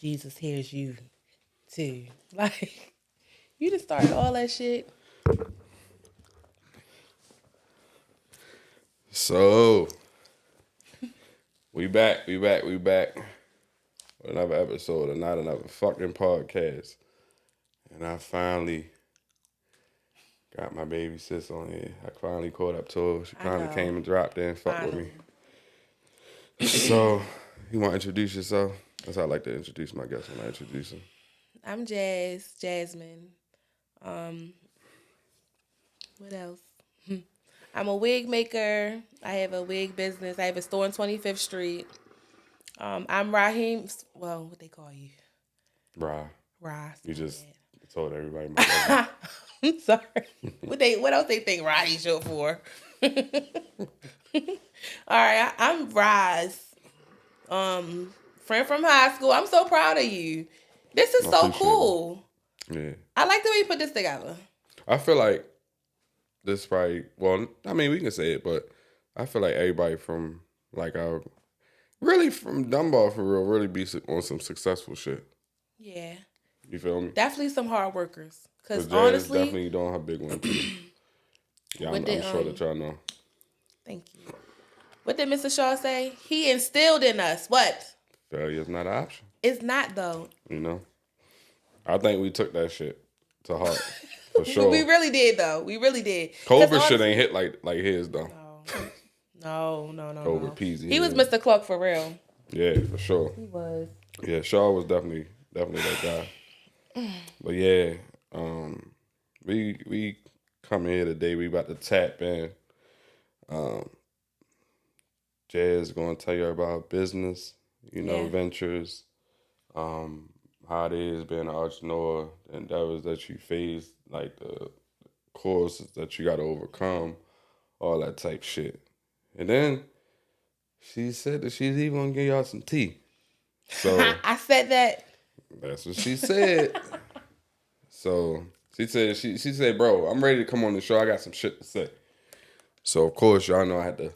Jesus hears you too. Like, you just started all that shit. So, we back. With another episode of Not Another Fucking Podcast. And I finally got my baby sis on here. I finally caught up to her. She finally came and dropped in and fucked with me. So, you want to introduce yourself? That's how I like to introduce my guests when I introduce them. I'm Jasmine. What else? I'm a wig maker. I have a wig business. I have a store on 25th Street. I'm Raheem. Well, what they call you? Ra. You just told everybody my cousin. I'm sorry. What else they think Roddy's short for? All right, I'm Roz. Friend from high school. I'm so proud of you. This is so cool. Yeah. I like the way you put this together. I feel like this probably, well, I mean, we can say it, but I feel like everybody from, like, our, really from Dunbar for real, really be on some successful shit. Yeah. You feel me? Definitely some hard workers. Because Jazz honestly, definitely doing her big one, too. Yeah, I'm sure that y'all know. Thank you. What did Mr. Shaw say? He instilled in us what? Failure is not an option. It's not, though. You know? I think we took that shit to heart. For sure. We really did, though. We really did. Cobra shit ain't hit like his, though. No. Cobra Peasy. He was Mr. Clark for real. Yeah, for sure. He was. Yeah, Shaw was definitely that guy. But yeah, we come here today. We about to tap in. Jazz gonna tell you about her business, ventures, how it is being an entrepreneur, the endeavors that you face, like the courses that you got to overcome, all that type shit. And then she said that she's even gonna give y'all some tea. So I said that. That's what she said. So she said, bro, I'm ready to come on the show. I got some shit to say. So of course y'all know I had to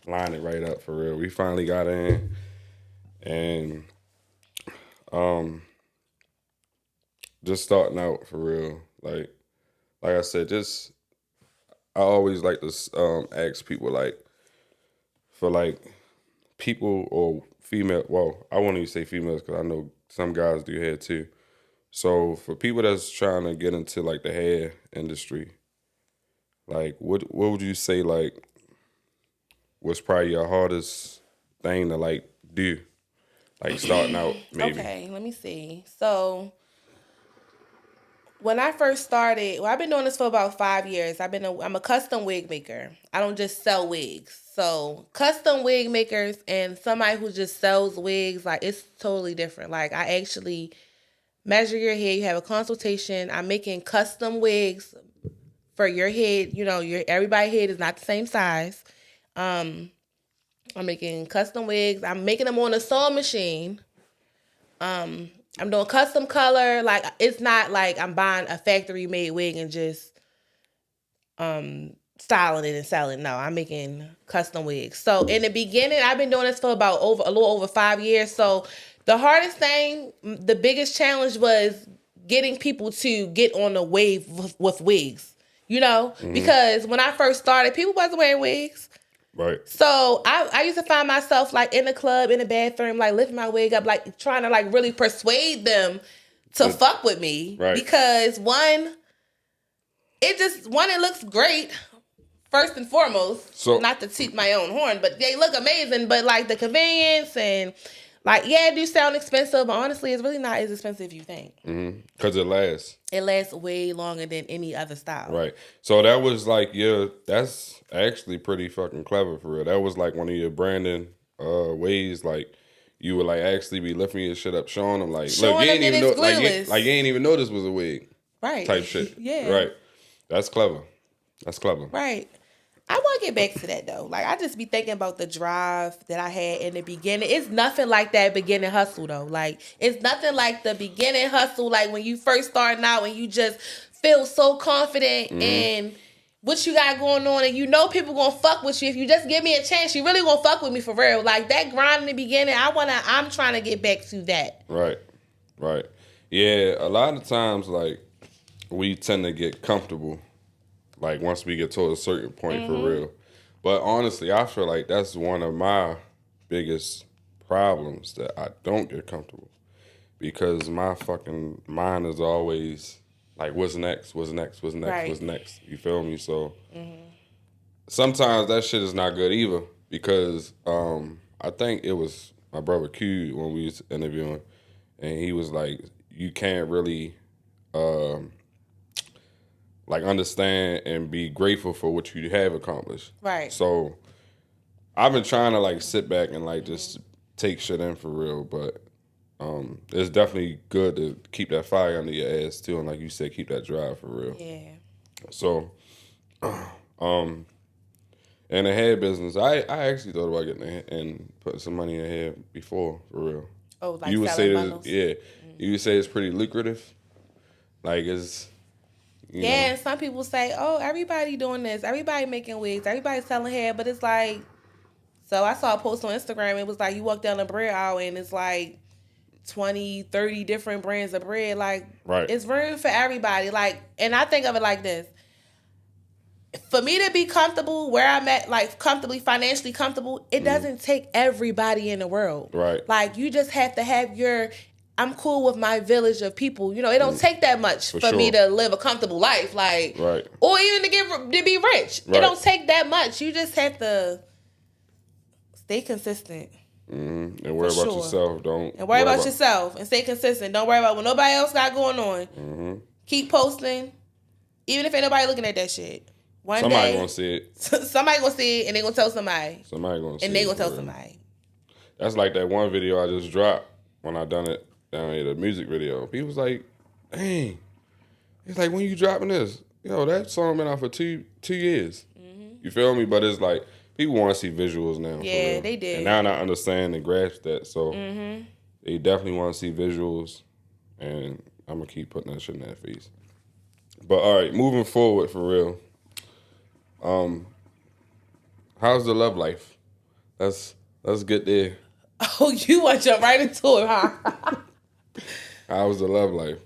line it right up for real. We finally got in, and just starting out for real. Like I said, I always like to ask people for people or female. Well, I won't even say females because I know some guys do hair too. So for people that's trying to get into like the hair industry, like what would you say what's probably your hardest thing to like do? Like starting out, maybe. Okay, let me see. So when I first started, I've been doing this for about 5 years. I'm a custom wig maker. I don't just sell wigs. So custom wig makers and somebody who just sells wigs, like it's totally different. Like I actually measure your head. You have a consultation. I'm making custom wigs for your head. Everybody's head is not the same size. I'm making custom wigs. I'm making them on a sewing machine. I'm doing custom color. Like, it's not like I'm buying a factory-made wig and just styling it and selling. No, I'm making custom wigs. So, in the beginning, I've been doing this for about a little over 5 years. So, the hardest thing, the biggest challenge was getting people to get on the wave with wigs, Because when I first started, people wasn't wearing wigs. Right. So I used to find myself like in the club, in the bathroom, like lifting my wig up, like trying to like really persuade them to fuck with me. Right. Because it looks great, first and foremost. So, not to toot my own horn, but they look amazing. But like the convenience and like, yeah, it do sound expensive, but honestly, it's really not as expensive as you think. Because it lasts. It lasts way longer than any other style. Right. So that was like that's actually pretty fucking clever for real. That was like one of your branding ways, like you would like actually be lifting your shit up, showing them like, look, you ain't even know, like you ain't even know this was a wig. Right. Type shit. Yeah. Right. That's clever. Right. I want to get back to that though. Like I just be thinking about the drive that I had in the beginning. It's nothing like that beginning hustle though. Like it's nothing like the beginning hustle. Like when you first starting out and you just feel so confident and what you got going on, and you know people gonna fuck with you. If you just give me a chance, you really gonna fuck with me for real. Like that grind in the beginning, I'm trying to get back to that. Right. Right. Yeah, a lot of times, like, we tend to get comfortable, like, once we get to a certain point for real. But honestly, I feel like that's one of my biggest problems, that I don't get comfortable. Because my fucking mind is always like, what's next? What's next? What's next? Right. What's next? You feel me? So sometimes that shit is not good either. Because I think it was my brother Q when we was interviewing, and he was like, you can't really like understand and be grateful for what you have accomplished. Right. So I've been trying to like sit back and like just take shit in for real, but it's definitely good to keep that fire under your ass too, and like you said, keep that drive for real. Yeah. So, in the hair business, I actually thought about getting and putting some money in hair before for real. Oh, like You would selling say bundles? you would say it's pretty lucrative. Like it's you know. And some people say, oh, everybody doing this. Everybody making wigs. Everybody selling hair. But it's like, so I saw a post on Instagram. It was like, you walk down the bread aisle and it's like 20, 30 different brands of bread. Like, Right. it's room for everybody. Like, and I think of it like this. For me to be comfortable where I'm at, like comfortably, financially comfortable, it doesn't take everybody in the world. Right. Like, you just have to have I'm cool with my village of people. You know, it don't take that much for me to live a comfortable life. Like, right. Or even to be rich. Right. It don't take that much. You just have to stay consistent. And worry about yourself. And worry about yourself and stay consistent. Don't worry about what nobody else got going on. Keep posting, even if ain't nobody looking at that shit. Somebody gonna see it. Somebody gonna see it, and they gonna tell somebody. Somebody gonna see it. And they gonna tell somebody. That's like that one video I just dropped when I done it down here, the music video. People was like, dang. It's like, when you dropping this? Yo, that song been out for two years. You feel me? But it's like, people want to see visuals now. Yeah, they did. And now I understand and grasp that. So they definitely want to see visuals. And I'm going to keep putting that shit in their face. But all right, moving forward for real. How's the love life? Let's get there. Oh, you want to jump right into it, huh? How's the love life?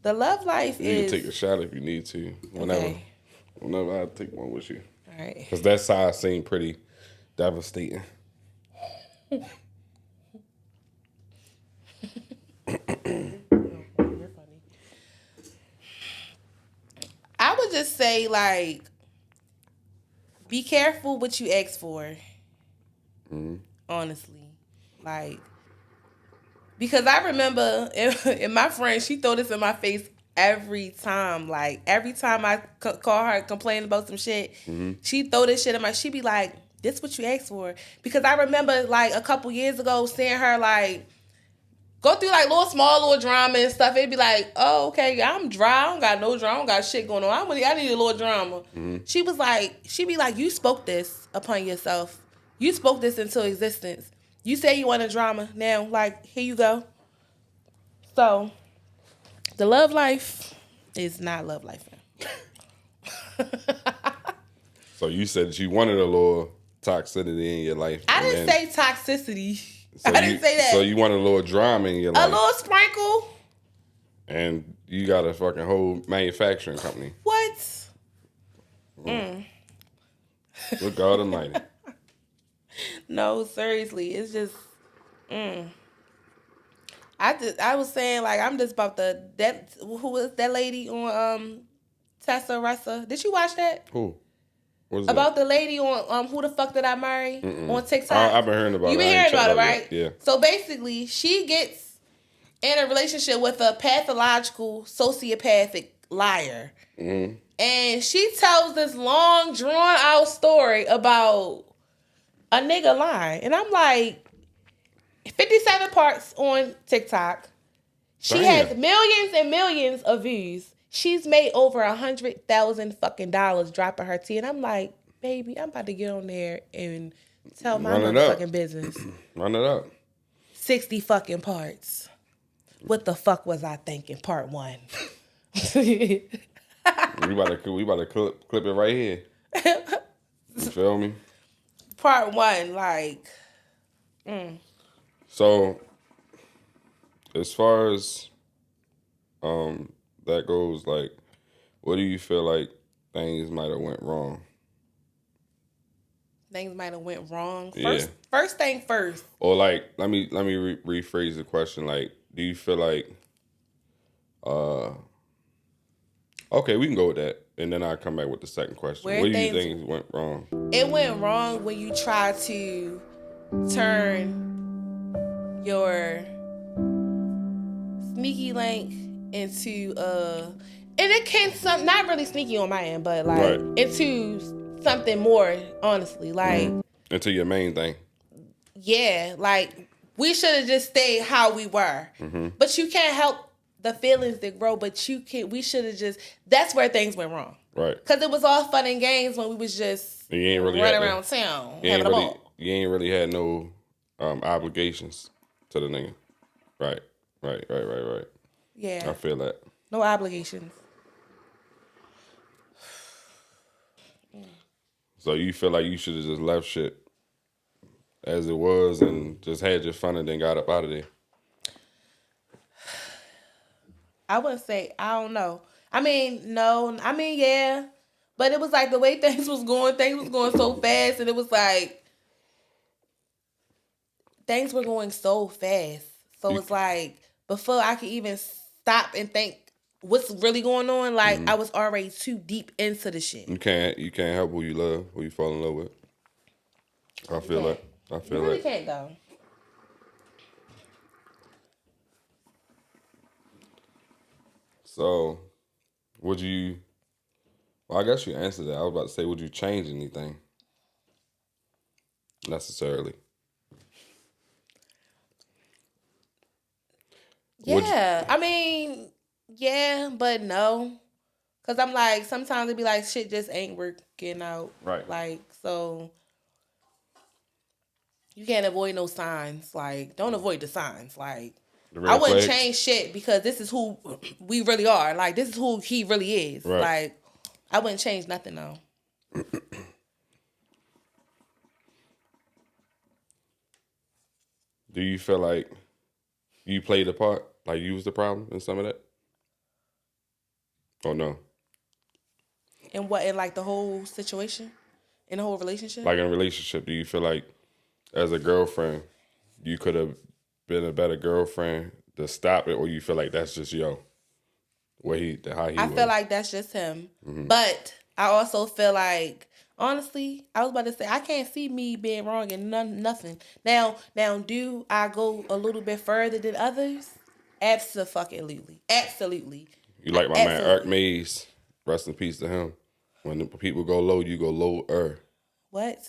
The love life you is... can take a shot if you need to. Okay. Whenever I take one with you. All right. Because that side seemed pretty devastating. I would just say, like, be careful what you ask for. Honestly. Like, because I remember, and my friend, she throw this in my face every time. Like, every time I call her complaining about some shit, she throw this shit in my, she be like, this what you asked for. Because I remember, like, a couple years ago, seeing her, like, go through like small drama and stuff. It'd be like, oh, okay, I'm dry. I don't got no drama. I don't got shit going on. I need a little drama. She be like, you spoke this upon yourself. You spoke this into existence. You say you want a drama. Now, like, here you go. So, the love life is not love life. So you said that you wanted a little toxicity in your life. I didn't say toxicity. So I didn't say that. So you want a little drama in your life. A little sprinkle. And you got a fucking whole manufacturing company. What? Good God Almighty. No, seriously. It's just... I was saying, like, I'm just about who was that lady on Tessa Russa? Did you watch that? Who? What is about the lady on Who the Fuck Did I Marry on TikTok? I've been hearing about it. You been hearing about it, right? Yeah. So basically, she gets in a relationship with a pathological, sociopathic liar. And she tells this long, drawn-out story about a nigga lying. And I'm like, 57 parts on TikTok. She has millions and millions of views. She's made over $100,000 fucking dropping her tea. And I'm like, baby, I'm about to get on there and tell my motherfucking business. Run it up. 60 fucking parts. What the fuck was I thinking? Part 1. We about to clip it right here. You feel me? Part one, like, So as far as that goes, like, what do you feel like things might have went wrong? things might have went wrong. Yeah. First thing first. Or like, let me rephrase the question. Like, do you feel like, okay, we can go with that, and then I'll come back with the second question. Where What do you things think went wrong? It went wrong when you try to turn your sneaky link into and it can some not really sneaky on my end, but like Right. into something more, honestly. Like Into your main thing. yeah, like we should have just stayed how we were. But you can't help the feelings that grow, but we should have just that's where things went wrong. Right. Cause it was all fun and games when we was just You ain't really running around town having a ball. You ain't really had no obligations to the nigga. Right. Right. Yeah. I feel that. No obligations. So you feel like you should have just left shit as it was and just had your fun and then got up out of there. I wouldn't say, I don't know. I mean, no. I mean, yeah. But it was like the way things was going so fast, and it was like things were going so fast. So it's like before I could even stop and think what's really going on, like I was already too deep into the shit. You can't help who you love, who you fall in love with. I feel that. I feel You really that. can't though. So, would you? Well, I guess you answered that. I was about to say, would you change anything? Necessarily. Yeah, I mean, yeah, but no. Cause I'm like, sometimes it be like shit just ain't working out. Right. Like, so you can't avoid no signs. Like, don't avoid the signs. Like, I wouldn't change shit because this is who we really are. Like, this is who he really is. Right. Like, I wouldn't change nothing though. Do you feel like you played a part? Like you was the problem in some of that? Oh no. And what in like the whole situation? In the whole relationship? Like in a relationship, do you feel like as a girlfriend, you could have been a better girlfriend to stop it, or you feel like that's just how he I was? feel like that's just him. But I also feel like, honestly, I was about to say I can't see me being wrong in nothing. Now, do I go a little bit further than others? Absolutely. You like my man Eric Mays, rest in peace to him. When the people go low, you go lower. What?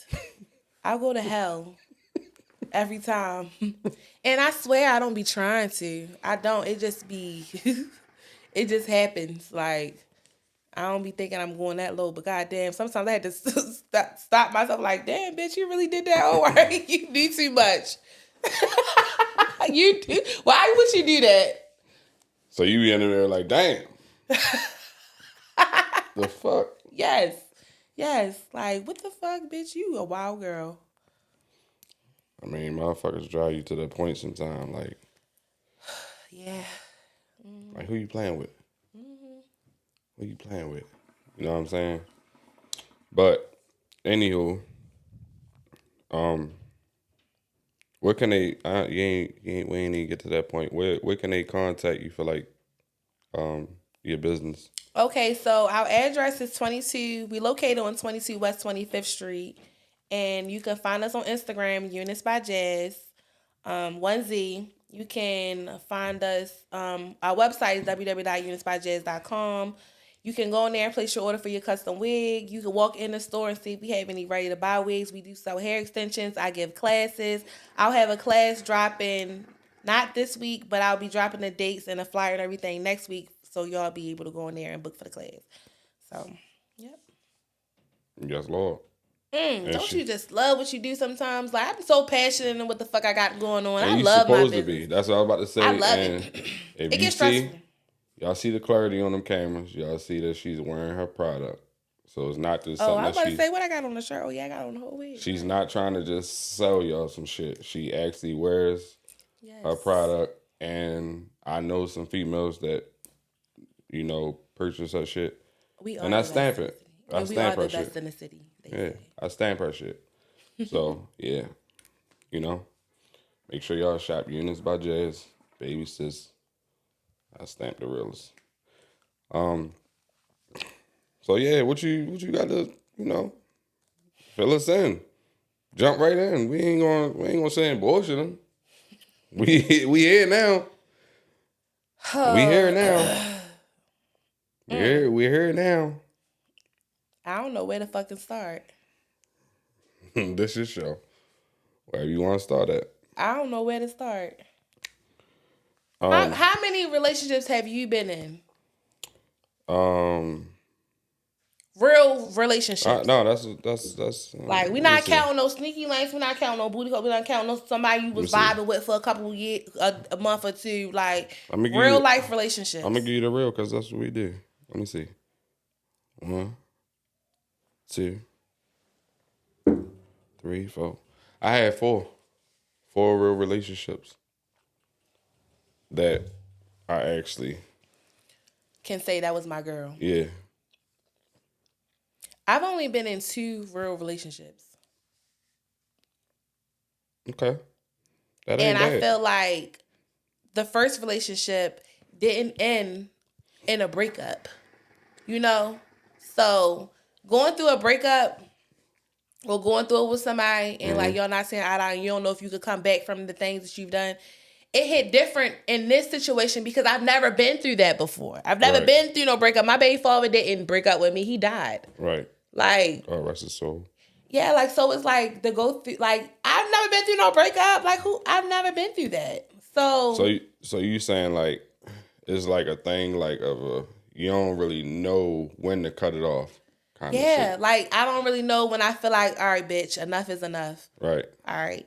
I'll go to hell every time. And I swear I don't be trying to. I don't. It just be, it just happens. Like, I don't be thinking I'm going that low, but goddamn, sometimes I had to stop myself like, damn, bitch, you really did that? Oh, right? You do too much. You do. Why would you do that? So you be in there like, damn. The fuck? Yes. Like, what the fuck, bitch? You a wild girl. I mean, motherfuckers drive you to the point sometimes. Like, yeah. Like, who you playing with? Who you playing with? You know what I'm saying? But, anywho, where can they? We ain't even get to that point. Where can they contact you for like, your business? Okay, so our address is 22. We located on 22 West 25th Street, and you can find us on Instagram, UnitByJaz, 1Z. You can find us. Our website is www.unitbyjazz.com. You can go in there and place your order for your custom wig. You can walk in the store and see if we have any ready to buy wigs. We do sell hair extensions. I give classes. I'll have a class dropping not this week, but I'll be dropping the dates and the flyer and everything next week, so y'all be able to go in there and book for the class. So, yep. Yes, Lord. Don't you just love what you do sometimes? Like, I'm so passionate in what the fuck I got going on. And I you love my supposed business. to be. That's what I was about to say. I love and it. If It you gets see, stressful. Y'all see the clarity on them cameras. Y'all see that she's wearing her product. So it's not just Oh, something I was that about to say what I got on the shirt. Oh yeah, I got on the whole wig. she's not trying to just sell y'all some shit. She actually wears her Yes. product, and I know some females that purchase her shit, We and are I the best stamp in the it. city. I And we are stamp the her best shit. in the city, they Yeah, say. I stamp her shit. So yeah, you know, make sure y'all shop Units by Jazz, baby sis. I stamp the realest. Um. So yeah, what you got to fill us in. Jump right in. We ain't gonna say any bullshit. We here now. We here now. We're here now. I don't know where to fucking start. This is show. Wherever you want to start at. I don't know where to start. Um, How many relationships have you been in? um, Real relationships. no, that's. Like, we're Let me not see. counting no sneaky links. We're not counting no booty hole. We're not counting no somebody you Let me was see. vibing with for a couple years, a month or two. Like, I'm gonna give real you. life I'm relationships. gonna give you the real because that's what we do. Let me see. 1, 2, 3, 4. I had four real relationships that I actually, Can say that was my girl. yeah. I've only been in 2 real relationships. Okay, that And ain't I bad. feel like the first relationship didn't end in a breakup. You know? So going through a breakup or going through it with somebody and like y'all not saying eye to eye and you don't know if you could come back from the things that you've done. It hit different in this situation because I've never been through that before. I've never Right. been through no breakup. My baby father didn't break up with me. He died. Right. Like, God rest his soul. yeah, like, so it's like the go through, like, I've never been through no breakup. Like, I've never been through that. So, So, you saying like it's like a thing like of a you don't really know when to cut it off kind of yeah, shit. like, I don't really know when I feel like, all right, bitch, enough is enough. Right. All right,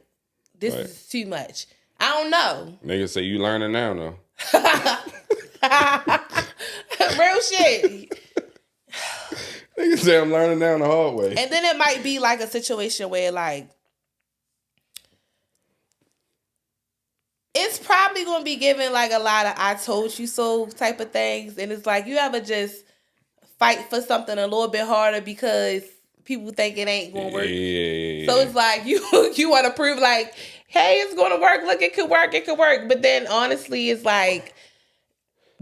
this Right. is too much. I don't know. Niggas say you learning now though. Real shit. Niggas say I'm learning now the hard way. And then it might be like a situation where, like, it's probably going to be given like a lot of I told you so type of things. And it's like, you ever just fight for something a little bit harder because people think it ain't going to work. Yeah. So it's like you want to prove like, hey, it's going to work. Look, it could work. It could work. But then honestly, it's like,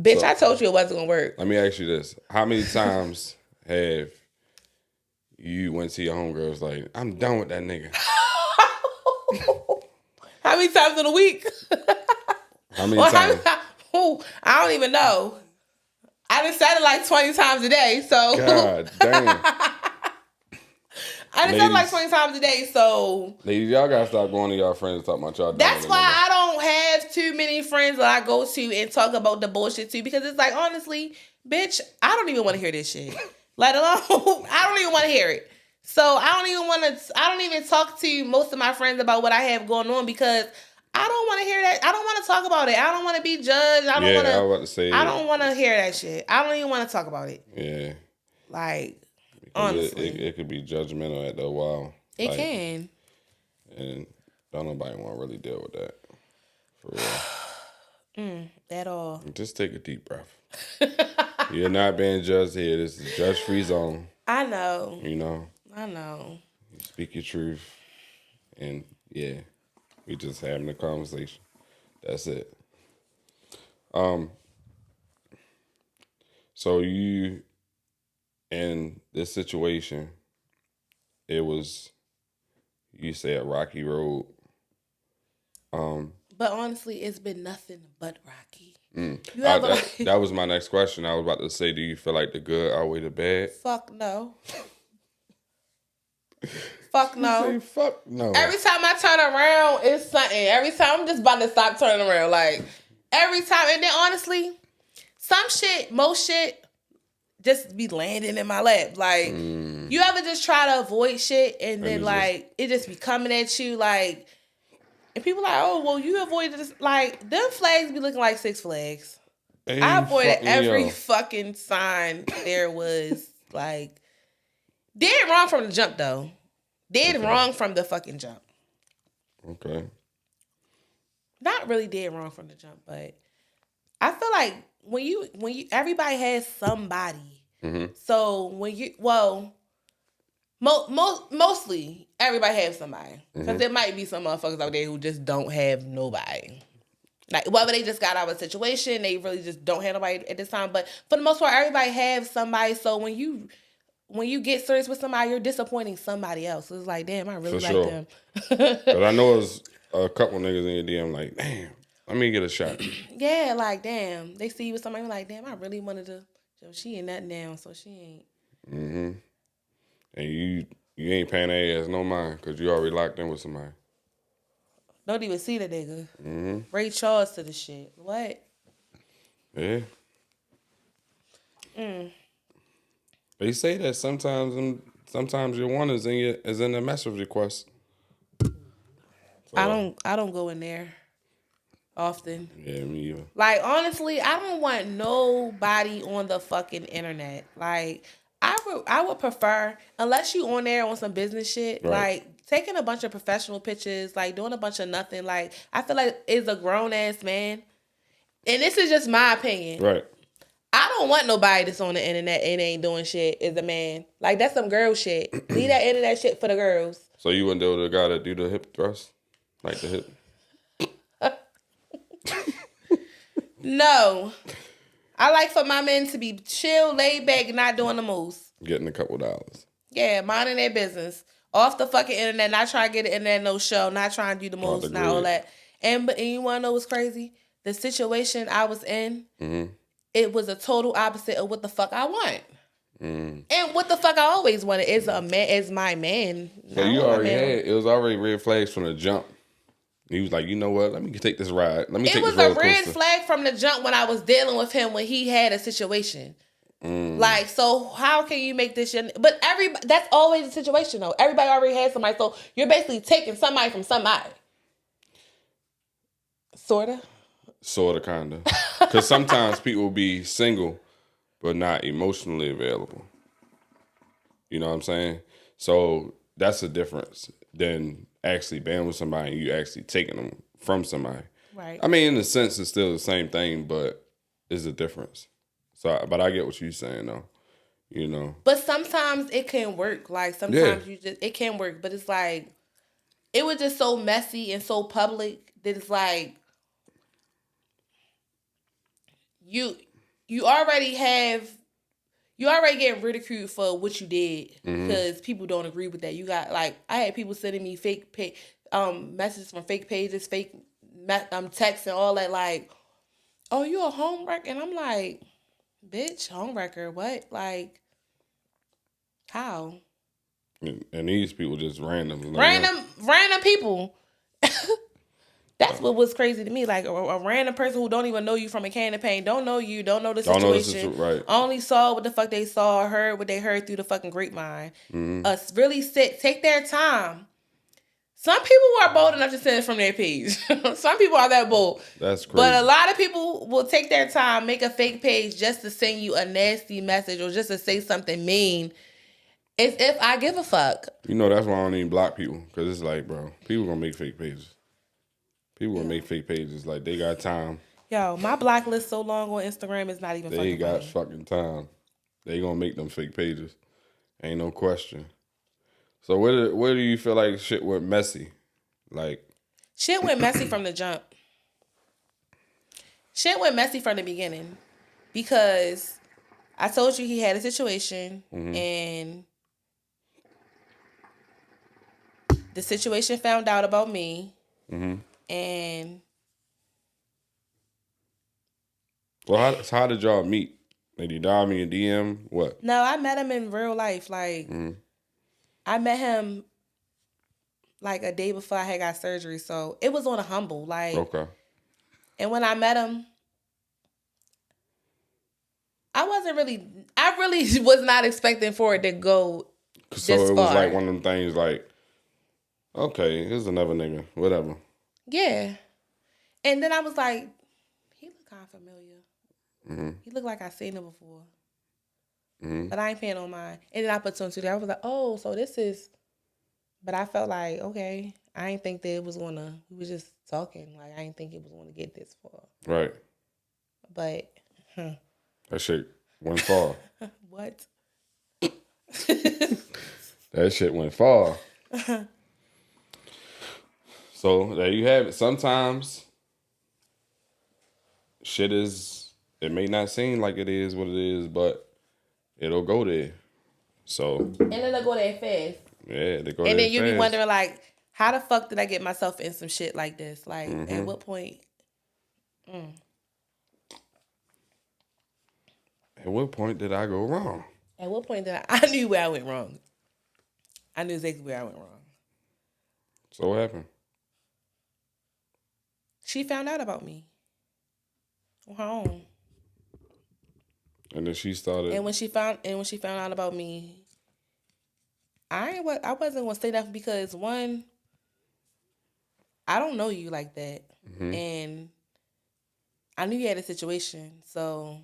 bitch, So, I told you it wasn't going to work. let me ask you this: how many times have you went to your homegirls like, I'm done with that nigga? How many times in a week? How many times? I don't even know. I done said it like 20 times a day, so. God damn. I done said it like 20 times a day, so. Ladies, y'all gotta stop going to y'all friends and talking about y'all done That's with a why nigga. I don't have too many friends that I go to and talk about the bullshit to, because it's like, honestly, bitch, I don't even want to hear this shit. Let alone, I don't even want to hear it. So I don't even talk to most of my friends about what I have going on because I don't want to hear that. I don't want to talk about it. I don't want to be judged. I Yeah, I was about to say. I don't want to hear that shit. I don't even want to talk about it. Yeah. Like, Because honestly. it could be judgmental at the while. It Like, can. And don't nobody want to really deal with that. For real. At all. Just take a deep breath. You're not being judged here. This is judge-free zone. I know. You know? I know. You speak your truth. And, yeah, we just having a conversation. That's it. So you, in this situation, it was, you say, a rocky road. But honestly, it's been nothing but rocky. You I, ever that was my next question. I was about to say, do you feel like the good outweigh the bad? Fuck no. Fuck You no. say fuck no. Every time I turn around, it's something. Every time I'm just about to stop turning around. Like, every time. And then honestly, most shit just be landing in my lap. Like, you ever just try to avoid shit and then like it just be coming at you like, and people like, oh well, you avoided this. Like, them flags be looking like Six Flags. I Hey, avoided fucking every yo. fucking sign there was. Like, did wrong from the jump, though. Did Okay. wrong from the fucking jump. Okay. Not really did wrong from the jump, but I feel like when you everybody has somebody. Mm-hmm. So when you mostly everybody has somebody, because there might be some motherfuckers out there who just don't have nobody. Like, whether they just got out of a situation, they really just don't have nobody at this time. But for the most part, everybody have somebody. So when you get serious with somebody, you're disappointing somebody else. So it's like, damn, I For really like sure. them. But I know it's a couple niggas in your DM like, damn, let me get a shot. Yeah, like, damn. They see you with somebody like, damn, I really wanted to. So she ain't nothing now, so she ain't. Mm-hmm. And you ain't paying their ass no mind because you already locked in with somebody. Don't even see the nigga. Mm-hmm. Ray Charles to the shit. What? Yeah. They say that sometimes your one is in the message request. So I don't go in there often. yeah, me either. Like, honestly, I don't want nobody on the fucking internet. Like, I would prefer, unless you on there on some business shit, Right. like taking a bunch of professional pictures, like doing a bunch of nothing. Like, I feel like it's a grown ass man. And this is just my opinion. Right. I don't want nobody that's on the internet and ain't doing shit as a man. Like, that's some girl shit. Leave that internet shit for the girls. So you wouldn't deal with the guy that do the hip thrust, like the hip. No. I like for my men to be chill, laid back, not doing the most. Getting a couple dollars. Yeah, minding their business. Off the fucking internet, not trying to get the internet no show, not trying to do the Off most, the not all grid. that. And you want to know what's crazy? The situation I was in, it was a total opposite of what the fuck I want. And what the fuck I always wanted is a man, is my man. So I you want my already man. had, it was already red flags from the jump. He was like, you know what? Let me take this ride. Let me It take was this roller a red coaster. flag from the jump when I was dealing with him when he had a situation. Like, so how can you make this shit? But that's always the situation though. Everybody already has somebody, so you're basically taking somebody from somebody. Sorta. Sorta, kinda. Because sometimes people be single, but not emotionally available. You know what I'm saying? So that's a difference than actually being with somebody and you actually taking them from somebody. Right. I mean, in a sense, it's still the same thing, but it's a difference. So, but I get what you're saying, though. You know. But sometimes it can work. Like, sometimes it can work, but it's like, it was just so messy and so public that it's like, you you already have you already getting ridiculed for what you did because people don't agree with that. You got, like, I had people sending me fake messages from fake pages, fake texts and all that, like, oh, you a homewrecker? And I'm like, bitch, homewrecker, what? Like, how? And these people just random. Like, Random people. That's what was crazy to me. Like, a random person who don't even know you from a can of paint, don't know you, don't know the don't know situation, right. only saw what the fuck they saw, heard what they heard through the fucking grapevine. Really take their time. Some people are bold enough to send it from their page. Some people are that bold. That's crazy. But a lot of people will take their time, make a fake page just to send you a nasty message or just to say something mean. As if I give a fuck. You know, that's why I don't even block people. Because it's like, bro, people gonna make fake pages. People gonna make fake pages. Like, they got time. Yo, my block list so long on Instagram is not even They fucking got funny. fucking time. They gonna make them fake pages. Ain't no question. So where do you feel like shit went messy? Like, Shit went messy from the jump. Shit went messy from the beginning. Because I told you he had a situation and the situation found out about me. And well, how did y'all meet? Did he dial me a DM? What? no, I met him in real life. Like, I met him like a day before I had got surgery. So it was on a humble. Like, Okay. and when I met him, I really was not expecting for it to go So this it was far. like one of them things like, okay, here's another nigga, whatever. Yeah. And then I was like, he look kind of familiar. He looked like I seen him before. Mm-hmm. But I ain't paying no mind. And then I put two and two together. I was like, oh, so this is. But I felt like, okay, I didn't think that it was gonna. We was just talking. Like I didn't think it was gonna get this far. Right. But that shit went far. What? That shit went far. So there you have it. Sometimes shit is. It may not seem like it is what it is, but it'll go there. So. And it'll go there fast. Yeah, they go and there then you fast. be wondering, like, how the fuck did I get myself in some shit like this? Like, at what point? At what point did I go wrong? At what point did I knew where I went wrong. I knew exactly where I went wrong. So what happened? She found out about me on her own. And then she started. And when she found out about me, I wasn't gonna say that because one, I don't know you like that, and I knew you had a situation, so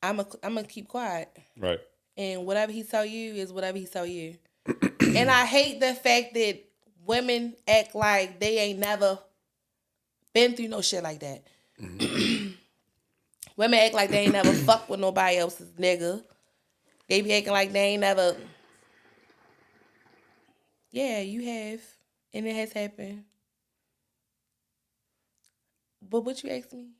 I'm gonna keep quiet. Right. And whatever he tell you is whatever he tell you. And I hate the fact that women act like they ain't never been through no shit like that. Women act like they ain't never fucked with nobody else's nigga. They be acting like they ain't never. Yeah, you have. And it has happened. But what you asked me?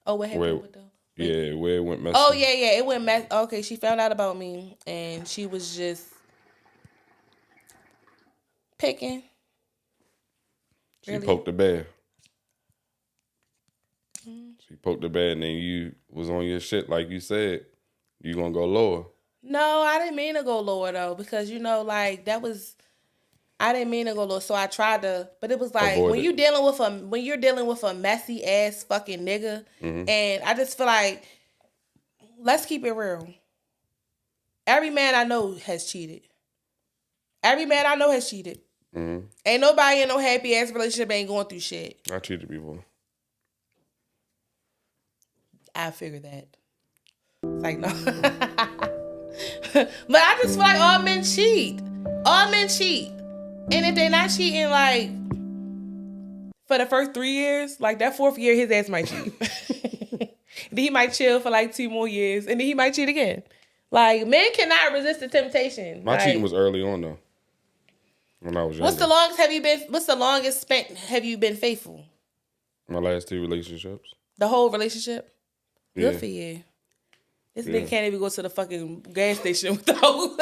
Oh, what happened with though? Yeah, where it went messy. Oh, yeah, it went messy. Okay, she found out about me and she was just picking. She poked the bear. She poked the bear and then you was on your shit like you said. You gonna go lower. No, I didn't mean to go lower though because like that was. I didn't mean to go lower, so I tried to, but it was like when you're dealing with a messy ass fucking nigga, and I just feel like let's keep it real. Every man I know has cheated. Every man I know has cheated. Ain't nobody in no happy ass relationship ain't going through shit. I cheated before. I figured that. It's like no. But I just feel like all men cheat. All men cheat. And if they're not cheating, like, for the first 3 years, like, that 4th year, his ass might cheat. Then he might chill for, like, 2 more years, and then he might cheat again. Like, men cannot resist the temptation. My cheating was early on, though. When I was younger. What's the longest have you been faithful? My last 2 relationships. The whole relationship? Yeah. Good for you. This nigga can't even go to the fucking gas station without...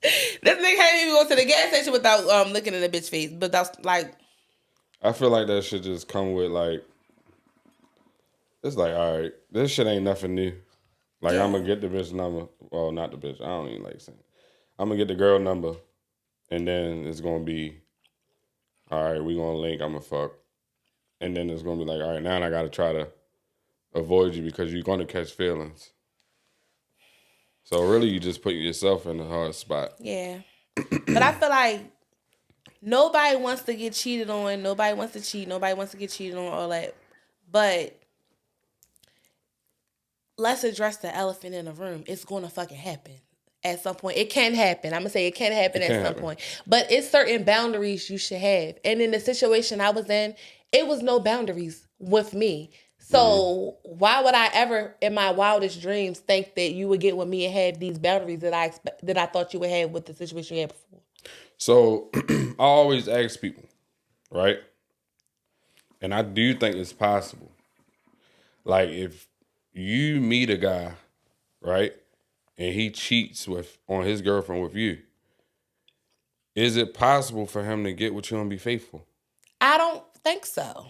This nigga can't even go to the gas station without looking at a bitch face. But that's like... I feel like that should just come with, like... It's like, all right, this shit ain't nothing new. Like, I'm going to get the bitch number. Well, not the bitch. I don't even like saying it. I'm going to get the girl number. And then it's going to be, all right, we going to link. I'm going to fuck. And then it's going to be like, all right, now I got to try to avoid you because you're going to catch feelings. So really, you just put yourself in a hard spot. Yeah. But I feel like nobody wants to get cheated on. Nobody wants to cheat. Nobody wants to get cheated on, all that. But let's address the elephant in the room. It's going to fucking happen at some point. It can happen. I'm going to say it can happen at some point. But it's certain boundaries you should have. And in the situation I was in, it was no boundaries with me. So why would I ever, in my wildest dreams, think that you would get with me and have these boundaries that I thought you would have with the situation you had before? So I always ask people, right? And I do think it's possible. Like if you meet a guy, right, and he cheats on his girlfriend with you, is it possible for him to get with you and be faithful? I don't think so.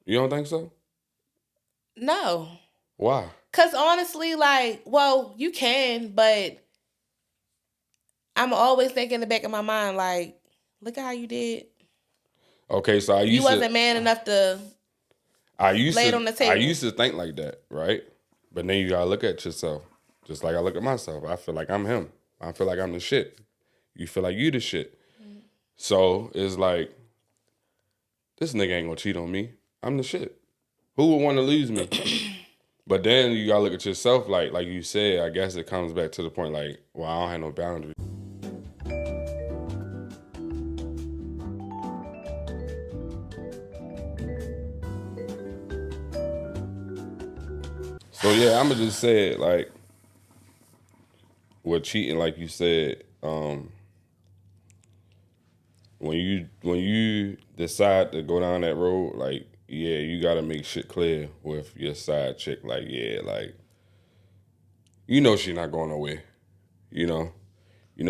You don't think so? No. Why? Because honestly, like, well, you can, but I'm always thinking in the back of my mind, like, look at how you did. Okay, so you wasn't man enough to lay it on the table. I used to think like that, right? But then you gotta look at yourself. Just like I look at myself. I feel like I'm him. I feel like I'm the shit. You feel like you the shit. So it's like, this nigga ain't gonna cheat on me. I'm the shit. Who would want to lose me? But then you gotta look at yourself, like you said. I guess it comes back to the point, like, well, I don't have no boundaries. So yeah, I'ma just say it like with cheating, like you said. When you decide to go down that road, like, yeah, you gotta make shit clear with your side chick. Like, yeah, like, you know she not going nowhere. You know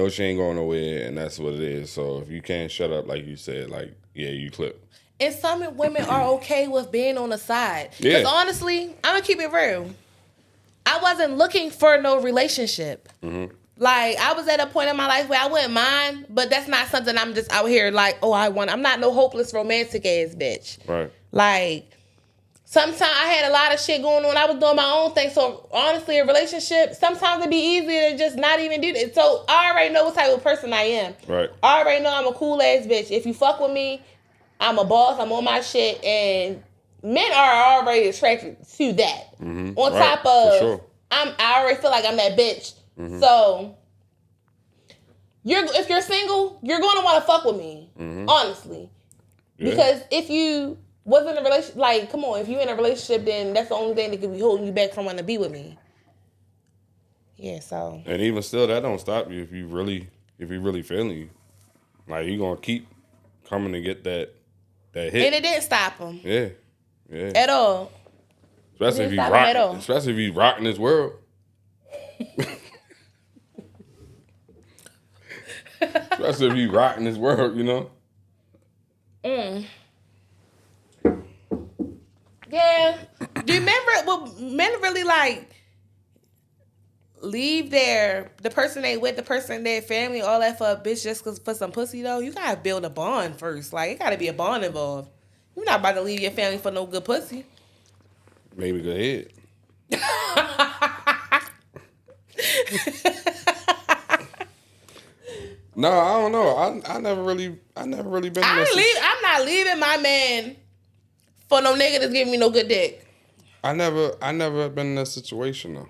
she ain't going nowhere, and that's what it is. So if you can't shut up, like you said, like, yeah, you clip. And some women are okay with being on the side. Yeah. Because honestly, I'm going to keep it real. I wasn't looking for no relationship. Mm-hmm. Like, I was at a point in my life where I wouldn't mind, but that's not something I'm just out here like, oh, I'm not no hopeless romantic ass bitch. Right. Like, sometimes I had a lot of shit going on. I was doing my own thing. So, honestly, a relationship, sometimes it'd be easier to just not even do that. So, I already know what type of person I am. Right. I already know I'm a cool ass bitch. If you fuck with me, I'm a boss. I'm on my shit. And men are already attracted to that. Mm-hmm. On right. top of, For sure. I already feel like I'm that bitch. Mm-hmm. So, if you're single, you're going to want to fuck with me. Mm-hmm. Honestly. Yeah. Because if you wasn't in a relationship, like, come on, if you in a relationship, then that's the only thing that could be holding you back from wanting to be with me. Yeah, so. And even still, that don't stop you if you really feeling you. Like, you gonna keep coming to get that hit. And it didn't stop him. Yeah. Yeah. At all. Especially if you rocking this world. Especially if you rocking this world, you know? Yeah. Do you remember when men really, like, leave the person they with, the person their family, all that for a bitch just for some pussy, though? You gotta build a bond first. Like, it gotta be a bond involved. You're not about to leave your family for no good pussy. Maybe go ahead. No, I don't know. I never really been in that. I'm not leaving my man for no nigga that's giving me no good dick. I never been in that situation though.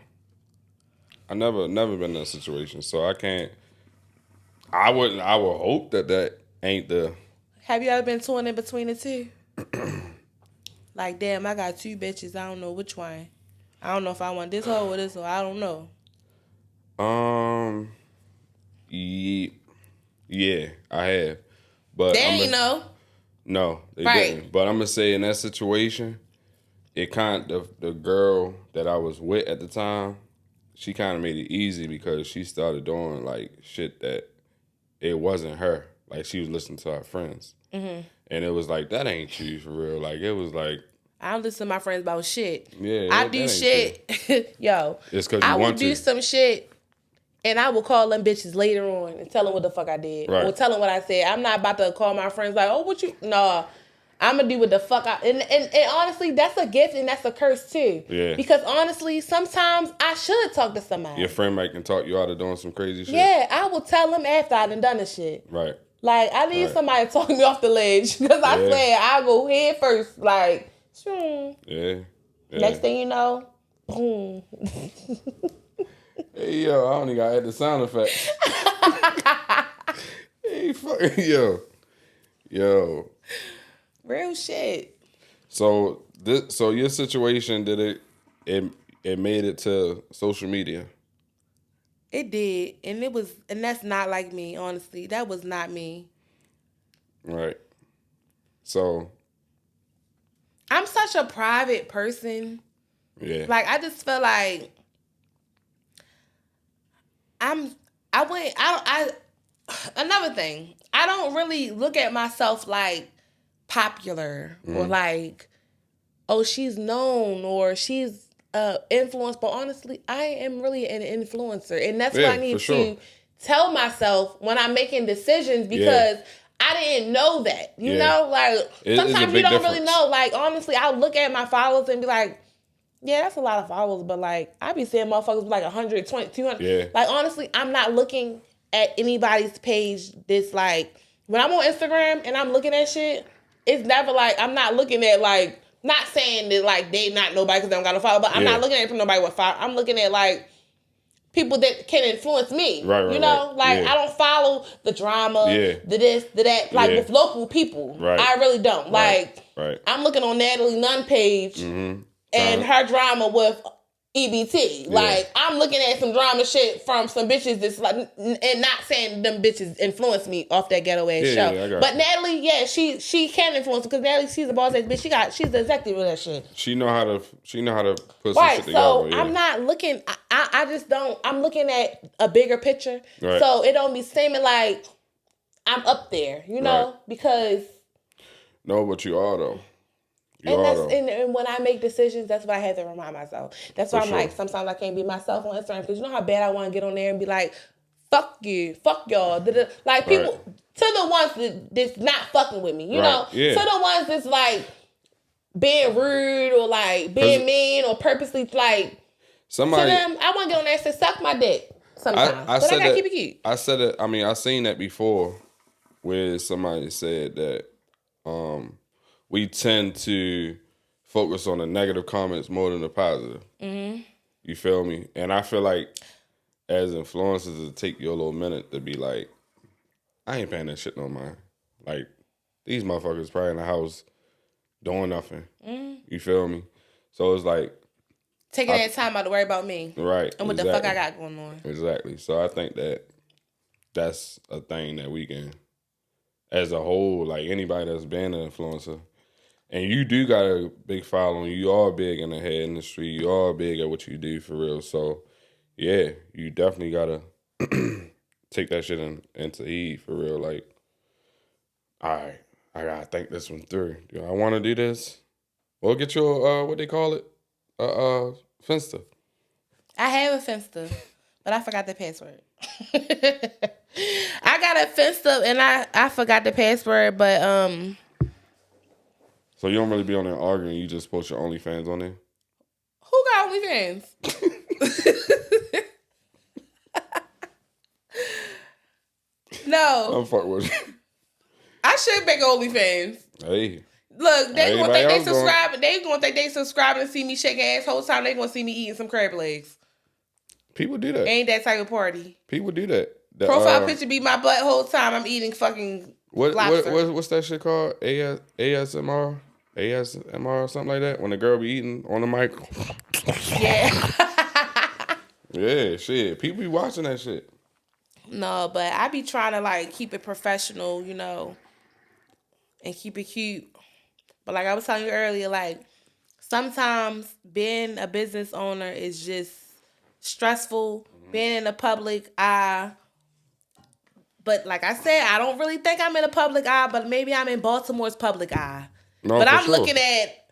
I never been in that situation, so I can't. I would hope that ain't the. Have you ever been torn in between the two? Like, damn, I got two bitches. I don't know which one. I don't know if I want this hoe or this hoe. I don't know. Yeah, I have. But they ain't know. No, they right. didn't. But I'm gonna say in that situation, it kind of the girl that I was with at the time, she kind of made it easy because she started doing like shit that it wasn't her. Like she was listening to her friends, and it was like that ain't you for real. Like it was like I don't listen to my friends about shit. Yeah, I do shit. Yo, it's because you I want will do some shit. And I will call them bitches later on and tell them what the fuck I did. Right. Or tell them what I said. I'm not about to call my friends like, oh, what you... No. I'm going to do what the fuck I... And honestly, that's a gift and that's a curse too. Yeah. Because honestly, sometimes I should talk to somebody. Your friend might can talk you out of doing some crazy shit. Yeah, I will tell them after I done the shit. Right. Like, I need somebody to talk me off the ledge. Because I swear, I go head first. Like, Yeah. Next thing you know, boom. Hey, yo, I only got to add the sound effects. Hey, fucking, yo. Real shit. So your situation, did it made it to social media? It did, and that's not like me, honestly. That was not me. Right. So I'm such a private person. Yeah. Like I just feel like another thing, I don't really look at myself like popular or like, oh, she's known or she's influenced. But honestly, I am really an influencer. And that's what I need to tell myself when I'm making decisions because I didn't know that. You know? Like, sometimes you don't really know. Like, honestly, I'll look at my followers and be like, yeah, that's a lot of followers, but like I be seeing motherfuckers with like 120, 200. Yeah. Like honestly, I'm not looking at anybody's page this like when I'm on Instagram and I'm looking at shit, it's never like I'm not looking at like not saying that like they not nobody because they don't got to follow, but I'm not looking at it from nobody with follow. I'm looking at like people that can influence me. Right, you know? right. Like, Yeah. I don't follow the drama, the this, the that, like with local people. Right. I really don't. Right. Like, I'm looking on Natalie Nunn page and her drama with EBT. Like, I'm looking at some drama shit from some bitches that's like, and not saying them bitches influence me off that ghetto ass show. Yeah, but Natalie, she can influence because Natalie, she's a boss ass bitch. She's the executive of that shit. She know how to put some shit together. So I'm not looking. I just don't. I'm looking at a bigger picture. Right. So it don't be seeming like I'm up there, you know, because. No, but you are though. And when I make decisions, that's what I have to remind myself. That's why I'm like, sometimes I can't be myself on Instagram because you know how bad I want to get on there and be like, fuck you, fuck y'all. Like people, to the ones that's not fucking with me, you know? Yeah. To the ones that's like being rude or like being mean or purposely like, somebody, to them, I want to get on there and say, suck my dick sometimes. But I got to keep it cute. I said it, I mean, I seen that before where somebody said that, we tend to focus on the negative comments more than the positive. Mm-hmm. You feel me? And I feel like as influencers, it take you a little minute to be like, I ain't paying that shit no mind. Like, these motherfuckers probably in the house doing nothing. Mm-hmm. You feel me? So it's like... taking that time out to worry about me. Right. And what the fuck I got going on. Exactly. So I think that's a thing that we can, as a whole, like anybody that's been an influencer, and you do got a big following. You are big in the hair industry. You are big at what you do for real. So, yeah, you definitely got to take that shit into heed for real. Like, all right, I got to think this one through. Do I want to do this? Well, get your, what they call it? Finsta. I have a Finsta, but I forgot the password. I got a Finsta and I forgot the password, but, so you don't really be on there arguing. You just post your OnlyFans on there? Who got OnlyFans? No. I'm fucking with you. I should make OnlyFans. Hey. Look, they gonna think they subscribing. They gonna think they subscribing and see me shaking ass whole time. They gonna see me eating some crab legs. People do that. Ain't that type of party. People do that. Profile picture be my butt whole time. I'm eating fucking lobster. What's that shit called? ASMR? ASMR or something like that? When the girl be eating on the mic. Yeah. Yeah, shit. People be watching that shit. No, but I be trying to like keep it professional, you know, and keep it cute. But like I was telling you earlier, like sometimes being a business owner is just stressful. Mm-hmm. Being in the public eye. But like I said, I don't really think I'm in a public eye, but maybe I'm in Baltimore's public eye. No, but I'm looking at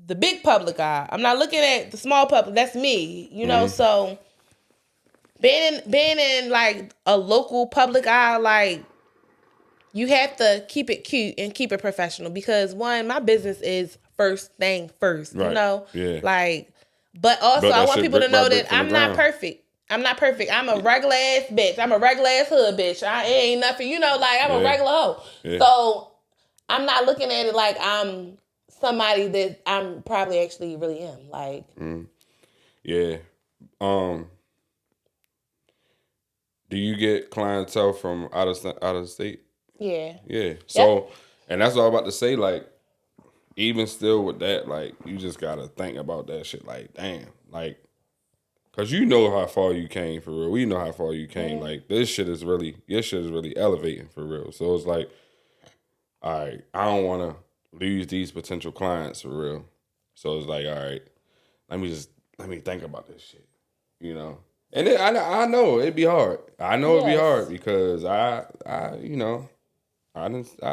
the big public eye. I'm not looking at the small public. That's me, you know. So being in like a local public eye, like you have to keep it cute and keep it professional because one, my business is first thing first, right. You know. Yeah. Like, but also I want people to know that I'm not perfect. I'm not perfect. I'm a regular ass bitch. I'm a regular ass hood bitch. I ain't nothing, you know, like I'm a regular hoe. Yeah. So I'm not looking at it like I'm somebody that I'm probably actually really am. Like, yeah. Do you get clientele from out of state? Yeah. Yeah. So, and that's what I'm about to say. Like, even still with that, like, you just gotta think about that shit. Like, damn, like. Cause you know how far you came for real. We know how far you came. Like your shit is really elevating for real. So it's like, all right, I don't want to lose these potential clients for real. So it's like, all right, let me think about this shit, you know. And I know it'd be hard. I know it'd be hard because I you know, I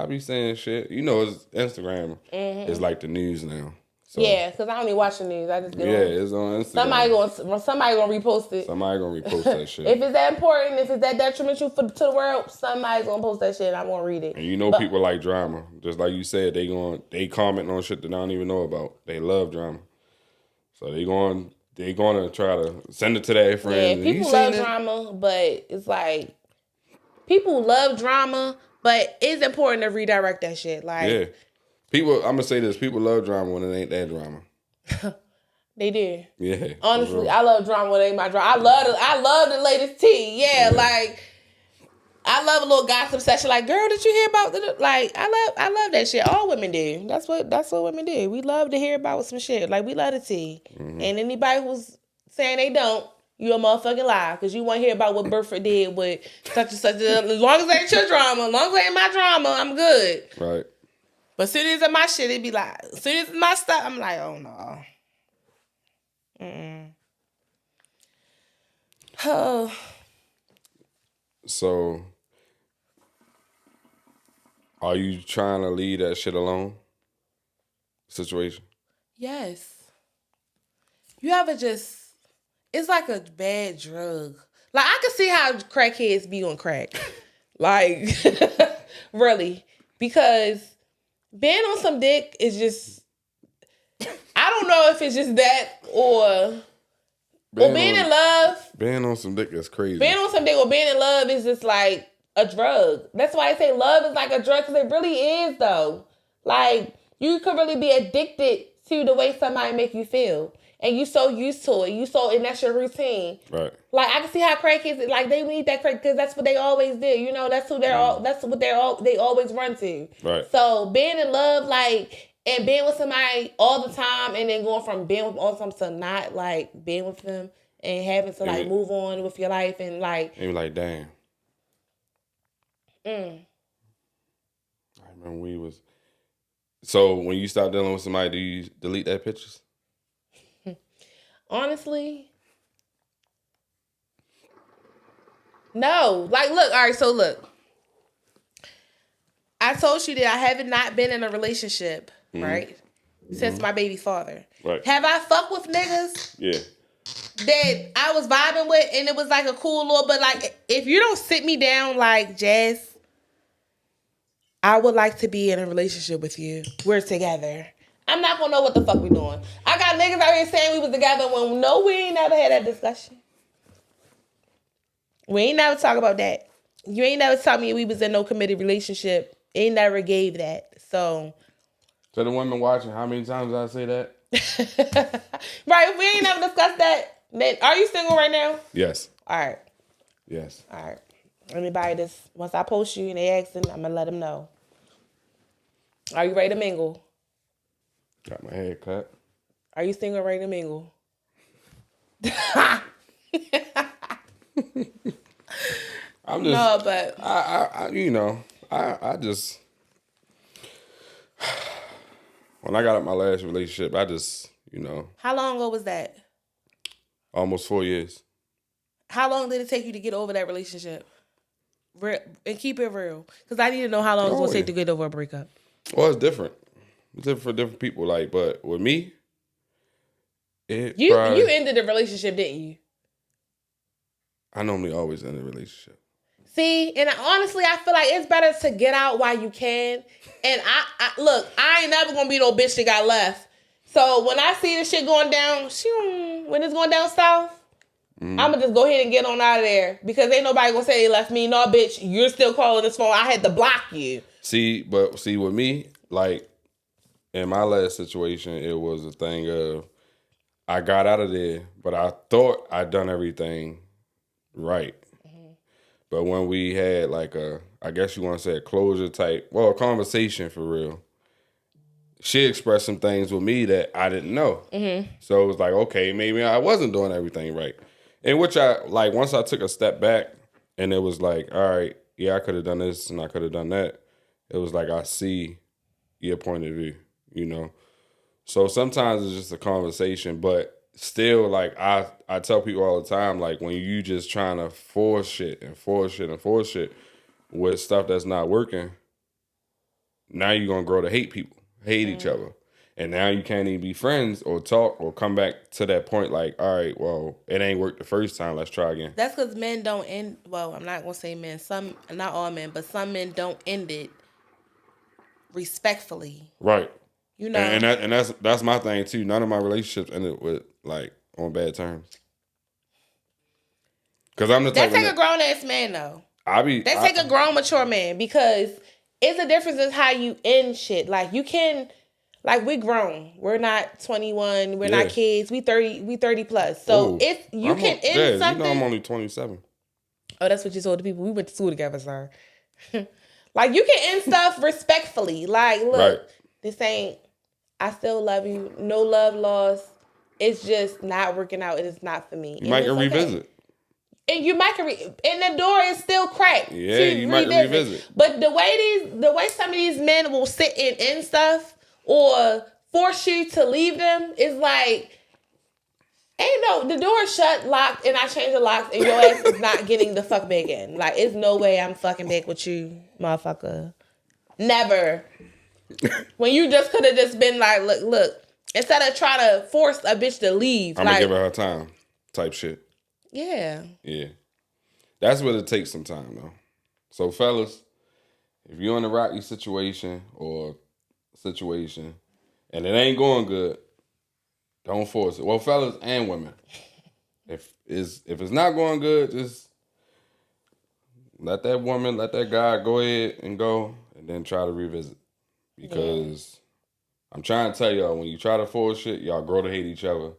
be saying shit. You know, it's Instagram is like the news now. So, yeah, because I don't even watch the news. I just get on. It's on Instagram. Somebody gonna repost it. Somebody gonna repost that shit. If it's that important, if it's that detrimental to the world, somebody's gonna post that shit. I'm gonna read it. And you know, people like drama. Just like you said, they comment on shit that I don't even know about. They love drama, so they gonna try to send it to their friends. Yeah, people love drama, but it's like people love drama, but it's important to redirect that shit. Like, People, I'm gonna say this: people love drama when it ain't that drama. They did. Yeah. Honestly, I love drama when it ain't my drama. I love the latest tea. Yeah, like I love a little gossip session. Like, girl, did you hear about the like? I love that shit. All women do. That's what women do. We love to hear about some shit. Like we love the tea. And anybody who's saying they don't, you a motherfucking lie because you want to hear about what Burford did with such and such. As long as it ain't your drama, as long as it ain't my drama, I'm good. Right. But as soon as it's my shit, it be like, as soon as it's my stuff, I'm like, oh no. Oh. So, are you trying to leave that shit alone? Situation. Yes. You ever just, it's like a bad drug. Like, I can see how crackheads be on crack. Like, really. Because being on some dick is just, I don't know if it's just that or being in love. Being on some dick is crazy. Being on some dick or being in love is just like a drug. That's why I say love is like a drug because it really is though. Like, you could really be addicted to the way somebody make you feel. And you so used to it. And that's your routine. Right. Like, I can see how crackheads, like, they need that crack because that's what they always did. You know, that's who they always run to. Right. So, being in love, like, and being with somebody all the time and then going from being with all the time to not, like, being with them and having to, like, move on with your life and, like... And you're like, damn. I remember we was... So, when you start dealing with somebody, do you delete their pictures? Honestly, no. Like, look, all right, so look. I told you that I haven't not been in a relationship, right? Since my baby father. Right. Have I fucked with niggas? Yeah. That I was vibing with and it was like a cool little, but like, if you don't sit me down like, Jazz, I would like to be in a relationship with you. We're together. I'm not gonna know what the fuck we doing. I got niggas out here saying we was together when no, we ain't never had that discussion. We ain't never talk about that. You ain't never tell me we was in no committed relationship. Ain't never gave that. So the women watching, how many times did I say that? Right, if we ain't never discussed that, then are you single right now? Yes. All right. Yes. All right. Anybody that's, once I post you and they asking, I'm gonna let them know. Are you ready to mingle? Got my hair cut. Are you single, ready to mingle? I'm just... No, but... I just... When I got out my last relationship, I just, How long ago was that? Almost 4 years. How long did it take you to get over that relationship? And keep it real. Because I need to know how long it's going to take to get over a breakup. Well, it's different. It's different for different people. Like, but with me, you ended the relationship, didn't you? I normally always end a relationship. See, and honestly, I feel like it's better to get out while you can. And I look, I ain't never gonna be no bitch that got left. So when I see the shit going down, when it's going down south, I'm gonna just go ahead and get on out of there because ain't nobody gonna say they left me. No, bitch, you're still calling this phone. I had to block you. See, with me, like in my last situation, it was a thing of I got out of there, but I thought I'd done everything right. But when we had like I guess you want to say a closure type, a conversation for real, she expressed some things with me that I didn't know. So it was like, okay, maybe I wasn't doing everything right. And which I, like, once I took a step back and it was like, all right, yeah, I could have done this and I could have done that. It was like, I see your point of view, So sometimes it's just a conversation, but still, like, I tell people all the time, like, when you just trying to force shit with stuff that's not working, now you're going to grow to hate people, hate each other. And now you can't even be friends or talk or come back to that point like, all right, well, it ain't worked the first time. Let's try again. That's because men don't end, well, I'm not going to say men, not all men, but some men don't end it respectfully. Right. And that's my thing too. None of my relationships ended with like on bad terms. Because I'm the type that take a grown ass man though. Take a grown mature man because it's a difference in how you end shit. Like you can, like we grown. We're not 21. We're not kids. We 30. We 30 plus. So if you can end something, you know I'm only 27. Oh, that's what you told the people. We went to school together, sir. Like you can end stuff respectfully. Like, look, this ain't. I still love you. No love lost. It's just not working out. It is not for me. You might can revisit. And you might and the door is still cracked. Yeah, you might revisit. But the way some of these men will sit and end stuff or force you to leave them is like, the door is shut, locked, and I changed the locks, and your ass is not getting the fuck back in. Like, it's no way I'm fucking back with you, motherfucker. Never. When you just could have just been like, look, instead of trying to force a bitch to leave. I'm gonna give her time type shit. Yeah. Yeah. That's what it takes some time, though. So, fellas, if you're in a rocky situation and it ain't going good, don't force it. Well, fellas and women, if it's not going good, just let that guy go ahead and go, and then try to revisit. Because I'm trying to tell y'all, when you try to force shit, y'all grow to hate each other,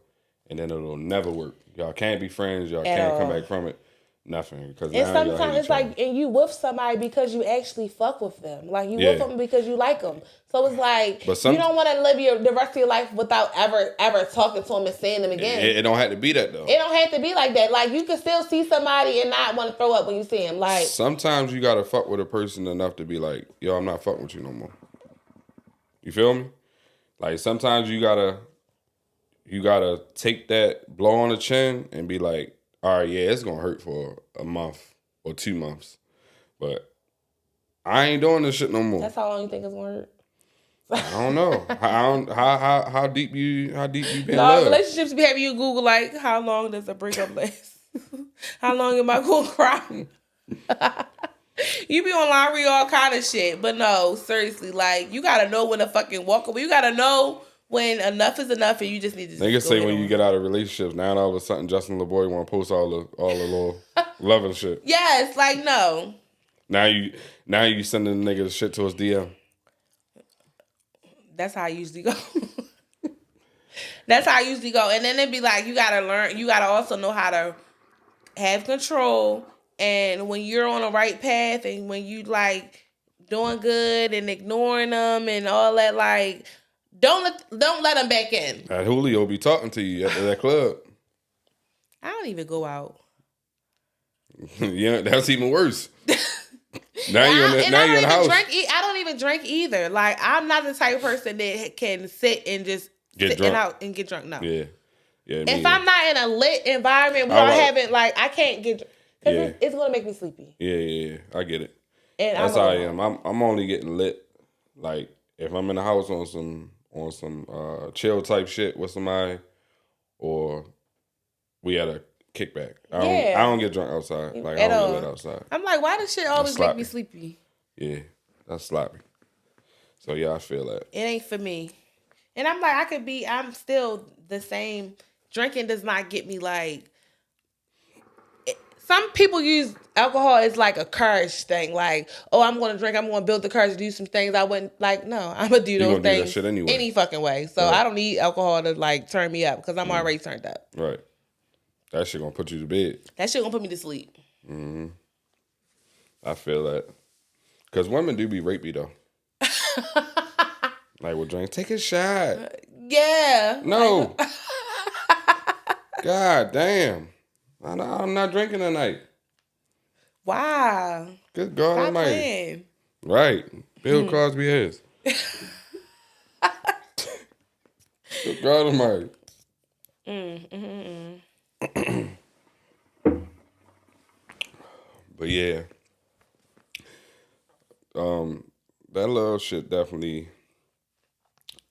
and then it'll never work. Y'all can't be friends. Y'all can't come back from it. Nothing. Because and sometimes it's like, and you with somebody because you actually fuck with them. Like, you with them because you like them. So it's like, you don't want to live the rest of your life without ever talking to them and seeing them again. It don't have to be that, though. It don't have to be like that. Like, you can still see somebody and not want to throw up when you see him. Like, sometimes you got to fuck with a person enough to be like, yo, I'm not fucking with you no more. You feel me? Like, sometimes you gotta take that blow on the chin and be like, all right, yeah, it's gonna hurt for a month or 2 months, but I ain't doing this shit no more. That's how long you think it's gonna hurt? I don't know. How deep you been in love? love? Relationships be having you Google like, how long does a breakup last? How long am I gonna cry? You be online read all kind of shit, but no, seriously, like, you gotta know when to fucking walk away. You gotta know when enough is enough, and you just need to. Niggas say when you get out of relationships, now all of a sudden Justin LeBoy want to post all the little loving shit. Yes, like, no. Now you sending the nigga shit to his DM. That's how I usually go. That's how I usually go, and then it'd be like, you gotta learn. You gotta also know how to have control. And when you're on the right path and when you like doing good and ignoring them and all that, like, don't let them back in. Julio be talking to you at that club. I don't even go out. Yeah, that's even worse. Now you're in the house. I don't even drink either. Like, I'm not the type of person that can sit and just sit out and get drunk. No. Yeah. If I'm not in a lit environment where I haven't, like, I can't get drunk. Because it's going to make me sleepy. Yeah. I get it. And that's how I am. I'm only getting lit, like, if I'm in the house on some chill type shit with somebody, or we at a kickback. I don't get drunk outside. Like, I don't get lit outside. I'm like, why does shit always make me sleepy? Yeah, that's sloppy. So yeah, I feel that. It ain't for me. And I'm like, I'm still the same. Drinking does not get me like. Some people use alcohol as like a courage thing. Like, oh, I'm going to drink. I'm going to build the courage to do some things I wouldn't like. No, I'm going to do those things do that shit anyway. Any fucking way. So I don't need alcohol to like turn me up because I'm already turned up. Right. That shit going to put you to bed. That shit going to put me to sleep. Mm-hmm. I feel that. Because women do be rapey though. Like, with drinks. Take a shot. Yeah. No. God damn. I'm not drinking tonight. Wow. Good God Almighty. Right. Bill Cosby is. Good God Almighty. But yeah. That little shit definitely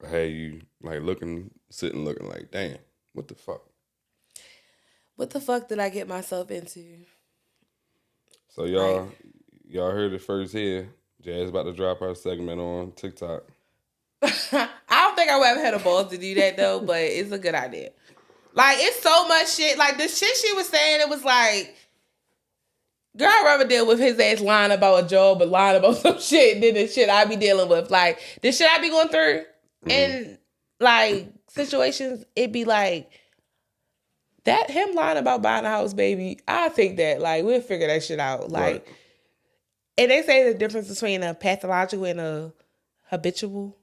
had you like sitting looking like, damn, what the fuck? What the fuck did I get myself into? So y'all heard it first here. Jazz about to drop her segment on TikTok. I don't think I would have had a balls to do that though, but it's a good idea. Like, it's so much shit. Like, the shit she was saying, it was like, Girl, I'd rather deal with his ass lying about a job or lying about some shit than the shit I be dealing with. Like, the shit I be going through in, like, situations, it be like, that him lying about buying a house, baby, I'll take that. Like, we'll figure that shit out. Like, and they say the difference between a pathological and a habitual.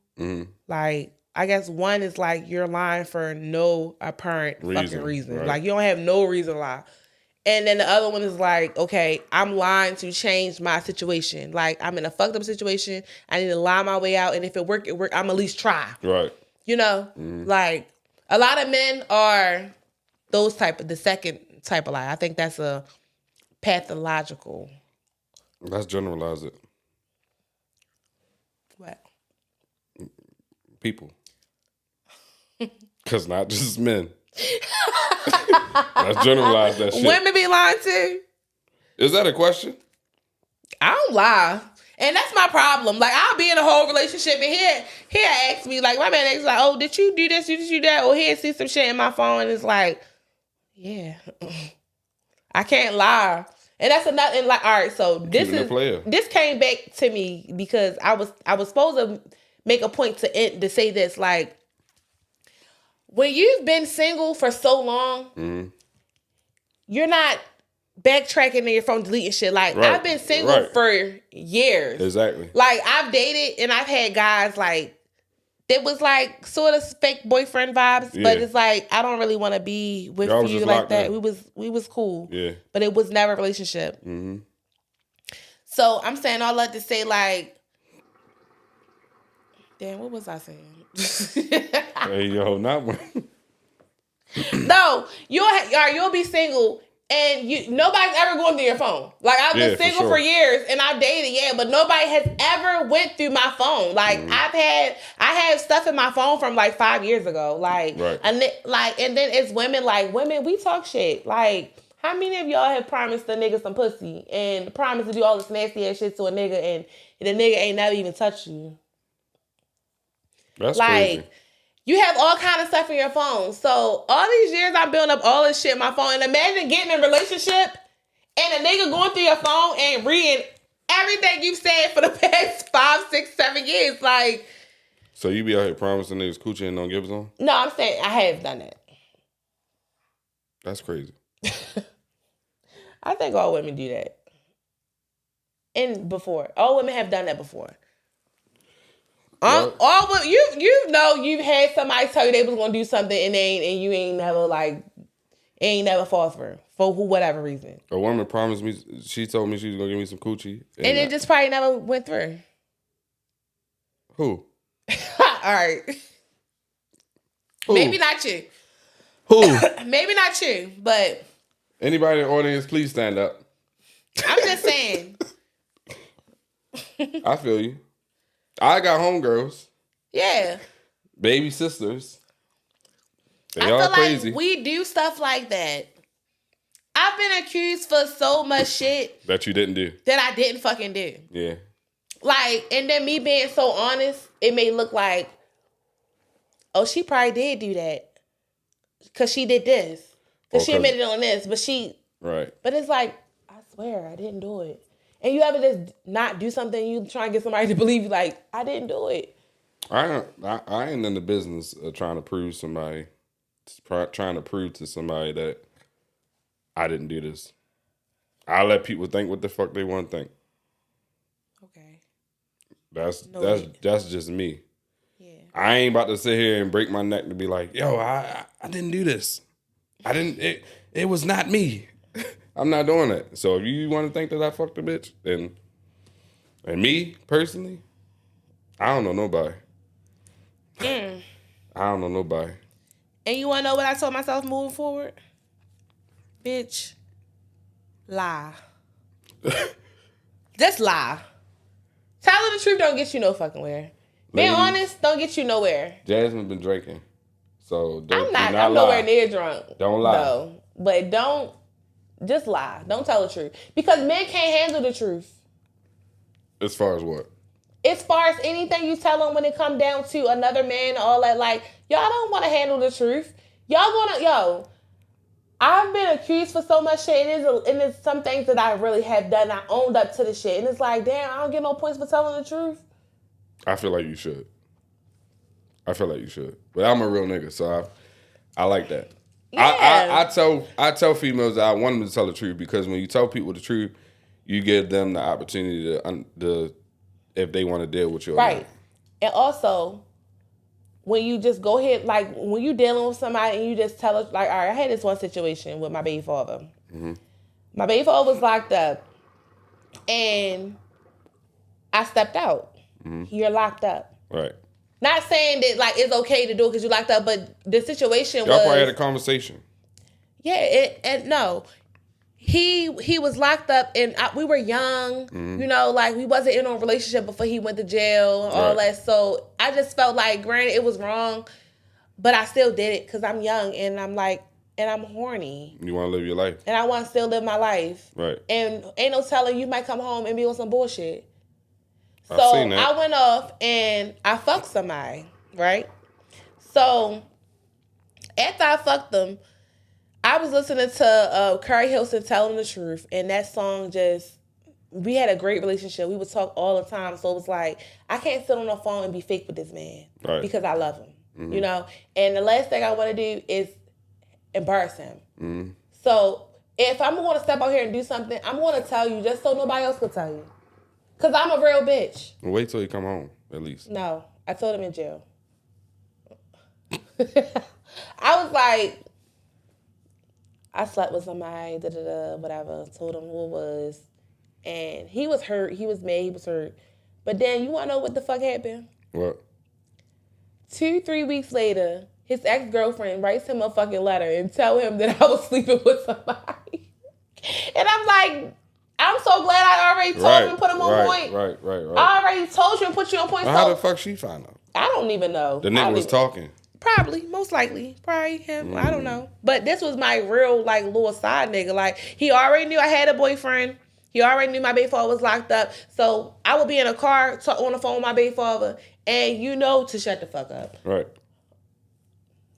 Like, I guess one is like you're lying for no apparent fucking reason. Right. Like, you don't have no reason to lie. And then the other one is like, okay, I'm lying to change my situation. Like, I'm in a fucked up situation. I need to lie my way out. And if it work, it work. I'm at least try. Right. You know? Like, a lot of men are the second type of lie. I think that's a pathological. Let's generalize it. What? People. Because not just men. Let's generalize that shit. Women be lying too. Is that a question? I don't lie. And that's my problem. Like, I'll be in a whole relationship and he'll ask me, like, my man asks like, oh, did you do this? Did you do that? Or he'll see some shit in my phone and it's like, yeah. I can't lie. And that's another, and like, all right, so this came back to me because I was supposed to make a point to say this, like, when you've been single for so long, you're not backtracking in your phone, deleting shit. Like, I've been single for years. Exactly. Like, I've dated and I've had guys, like, that was, like, sort of fake boyfriend vibes. Yeah. But it's like, I don't really want to be with you like that. In. We was cool. Yeah. But it was never a relationship. Mm-hmm. So, I'm saying all that to say, like, damn, what was I saying? Hey, yo, not one. No, you'll be single and nobody's ever going through your phone. Like, I've been single for years and I've dated, but nobody has ever went through my phone. Like, I have stuff in my phone from like 5 years ago. Like, and then it's women, we talk shit. Like, how many of y'all have promised a nigga some pussy and promised to do all this nasty ass shit to a nigga and the nigga ain't never even touched you? That's crazy. You have all kind of stuff in your phone. So all these years I'm building up all this shit in my phone. And imagine getting in a relationship and a nigga going through your phone and reading everything you've said for the past 5, 6, 7 years. Like, so you be out here promising niggas coochie and don't give us on? No, I'm saying I have done that. That's crazy. I think all women do that. And before. All women have done that before. All you know you've had somebody tell you they was gonna do something and you ain't never falls for whatever reason. A woman promised me, she told me she was gonna give me some coochie, and it just probably never went through. Who? All right. Who? Maybe not you. Who? Maybe not you, but anybody in the audience, please stand up. I'm just saying. I feel you. I got homegirls. Yeah. Baby sisters. They I all feel crazy. like we do stuff like that. I've been accused for so much shit that you didn't do. That I didn't fucking do. Yeah. Like, and then me being so honest, it may look like, oh, she probably did do that. Because she did this. Because she admitted on this. But right. But it's like, I swear, I didn't do it. And you ever just not do something, you try and get somebody to believe you, like, I didn't do it. I ain't in the business of trying to prove to somebody that I didn't do this. I let people think what the fuck they want to think. Okay. That's just me. Yeah. I ain't about to sit here and break my neck to be like, yo, I didn't do this. It was not me. I'm not doing that. So if you want to think that I fucked a bitch, then, and me personally, I don't know nobody. I don't know nobody. And you want to know what I told myself moving forward? Bitch, lie. Just lie. Telling the truth don't get you no fucking where. Being honest don't get you nowhere. Jasmine been drinking, so I'm nowhere near drunk. Don't lie. No, but don't. Just lie. Don't tell the truth. Because men can't handle the truth. As far as what? As far as anything you tell them when it come down to another man, all that, like, y'all don't want to handle the truth. Y'all gonna, I've been accused for so much shit, and it's some things that I really have done. I owned up to the shit, and it's like, damn, I don't get no points for telling the truth. I feel like you should. But I'm a real nigga, so I like that. Yeah. I tell females that I want them to tell the truth, because when you tell people the truth, you give them the opportunity to if they want to deal with you or Right. not. And also, when you just go ahead, like when you dealing with somebody and you just tell us, like, all right, I had this one situation with my baby father. Mm-hmm. My baby father was locked up, and I stepped out. Mm-hmm. You're locked up. Right. Not saying that like it's okay to do it because you locked up, but the situation Y'all was. probably had a conversation. Yeah, and no, he was locked up, and we were young. Mm-hmm. You know, like we wasn't in a relationship before he went to jail and all that. So I just felt like, granted, it was wrong, but I still did it because I'm young and I'm like, and I'm horny. You want to live your life, and I want to still live my life. Right. And ain't no telling, you might come home and be on some bullshit. So I went off and I fucked somebody, right? So after I fucked them, I was listening to Curry Hilson, Telling the Truth, and that song just, we had a great relationship. We would talk all the time. So it was like, I can't sit on the phone and be fake with this man, Right. because I love him, you know? And the last thing I want to do is embarrass him. Mm-hmm. So if I'm going to step out here and do something, I'm going to tell you just so nobody else can tell you. Because I'm a real bitch. Well, wait till you come home, at least. No, I told him in jail. I was like, I slept with somebody, whatever. Told him who it was. And he was hurt. He was mad. He was hurt. But then, you want to know what the fuck happened? What? 2-3 weeks later, his ex-girlfriend writes him a fucking letter and tell him that I was sleeping with somebody. And I'm like, I'm so glad I already told him and put him on point. Right. I already told you and put you on point. Well, how the fuck she find out? I don't even know. The nigga was talking. Probably, most likely. Probably him. I don't know. But this was my real, like, little side nigga. Like, he already knew I had a boyfriend. He already knew my baby father was locked up. So I would be in a car on the phone with my baby father, and you know to shut the fuck up. Right.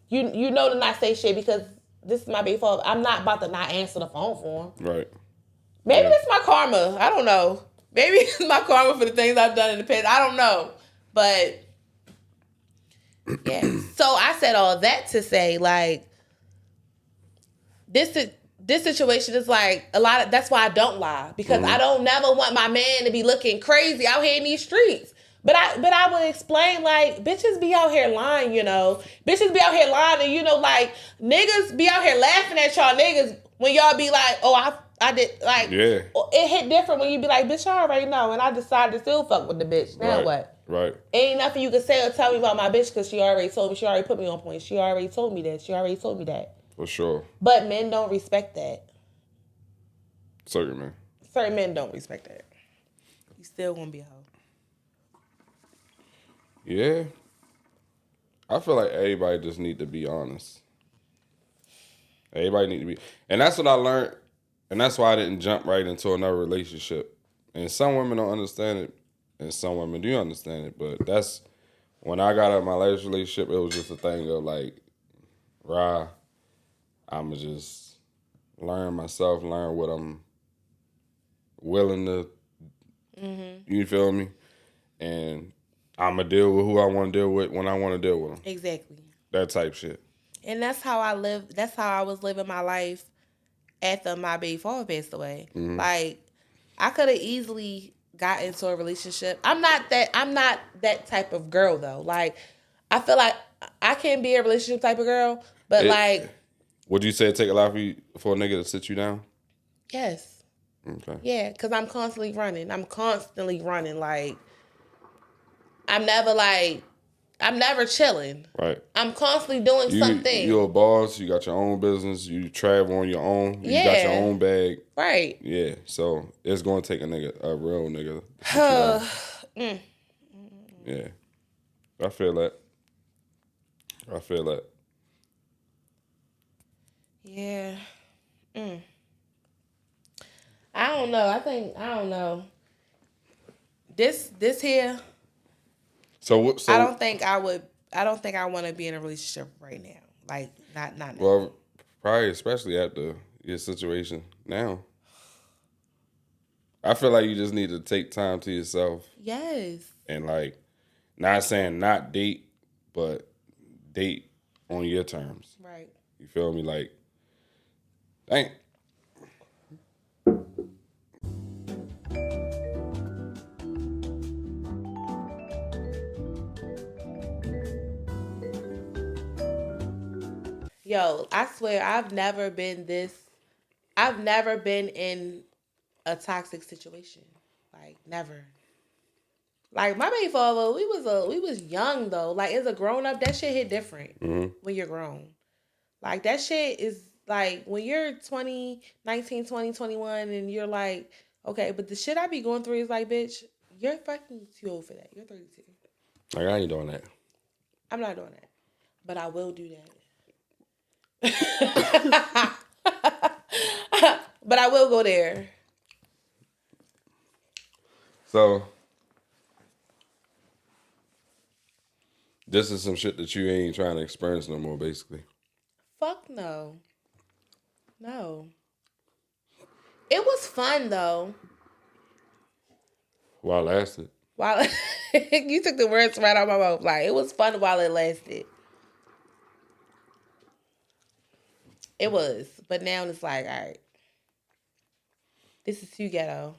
You know to not say shit, because this is my baby father. I'm not about to not answer the phone for him. Right. Maybe this is my karma. I don't know. Maybe it's my karma for the things I've done in the past. I don't know. But yeah. So I said all that to say, like, this situation is like a lot of, that's why I don't lie, because I don't never want my man to be looking crazy out here in these streets. But I would explain, like, bitches be out here lying, you know. Bitches be out here lying, and, you know, like, niggas be out here laughing at y'all niggas when y'all be like, oh, I did, like, yeah. It hit different when you be like, bitch, I already know, and I decided to still fuck with the bitch. Now what? Right. Ain't nothing you can say or tell me about my bitch, because she already told me, she already put me on point. She already told me that. She already told me that. For sure. But men don't respect that. Certain men don't respect that. You still gonna be a hoe. Yeah. I feel like everybody just need to be honest. Everybody need to be, and that's what I learned, and that's why I didn't jump right into another relationship. And some women don't understand it, and some women do understand it. But that's when I got out of my last relationship, it was just a thing of like, I'ma just learn myself, learn what I'm willing to. You feel me? And I'ma deal with who I want to deal with when I want to deal with them. Exactly. That type shit. And that's how I live. That's how I was living my life after my baby father passed away. Like, I could have easily got into a relationship. I'm not that type of girl, though. Like, I feel like I can be a relationship type of girl, but like, would you say it take a lot for a nigga to sit you down? Yes. Okay. Yeah, because I'm constantly running. Like, I'm never chilling. Right. I'm constantly doing something. You're a boss. You got your own business. You travel on your own. You got your own bag. Right. Yeah. So it's going to take a real nigga. Yeah. I feel that. Yeah. I don't know. I don't know. This here. So I don't think I want to be in a relationship right now. Like, not now. Well, Probably, especially after your situation now. I feel like you just need to take time to yourself. Yes. And like, not saying not date, but date on your terms. Right. You feel me? Like, dang. Yo, I swear I've never been in a toxic situation. Like never. Like my baby father, we was young though. Like as a grown up, that shit hit different when you're grown. Like that shit is like when you're 20, 19, 20, 21, and you're like, okay, but the shit I be going through is like, bitch, you're fucking too old for that. You're 32. Like, I ain't doing that. I'm not doing that. But I will do that. But I will go there. So, this is some shit that you ain't trying to experience no more, basically. Fuck no. No. It was fun though. While it lasted. While you took the words right out of my mouth. Like it was fun while it lasted. It was. But now it's like, all right. This is too ghetto.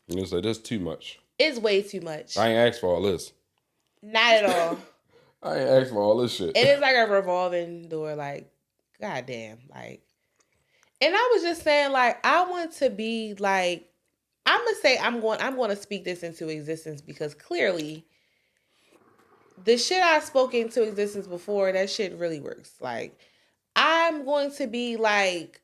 And it's like, this too much. It's way too much. I ain't asked for all this. Not at all. I ain't asked for all this shit. It is like a revolving door, like, goddamn. Like, and I was just saying, like, I want to be like, I'm gonna say I'm going to speak this into existence because clearly the shit I spoke into existence before, that shit really works. Like, I'm going to be like,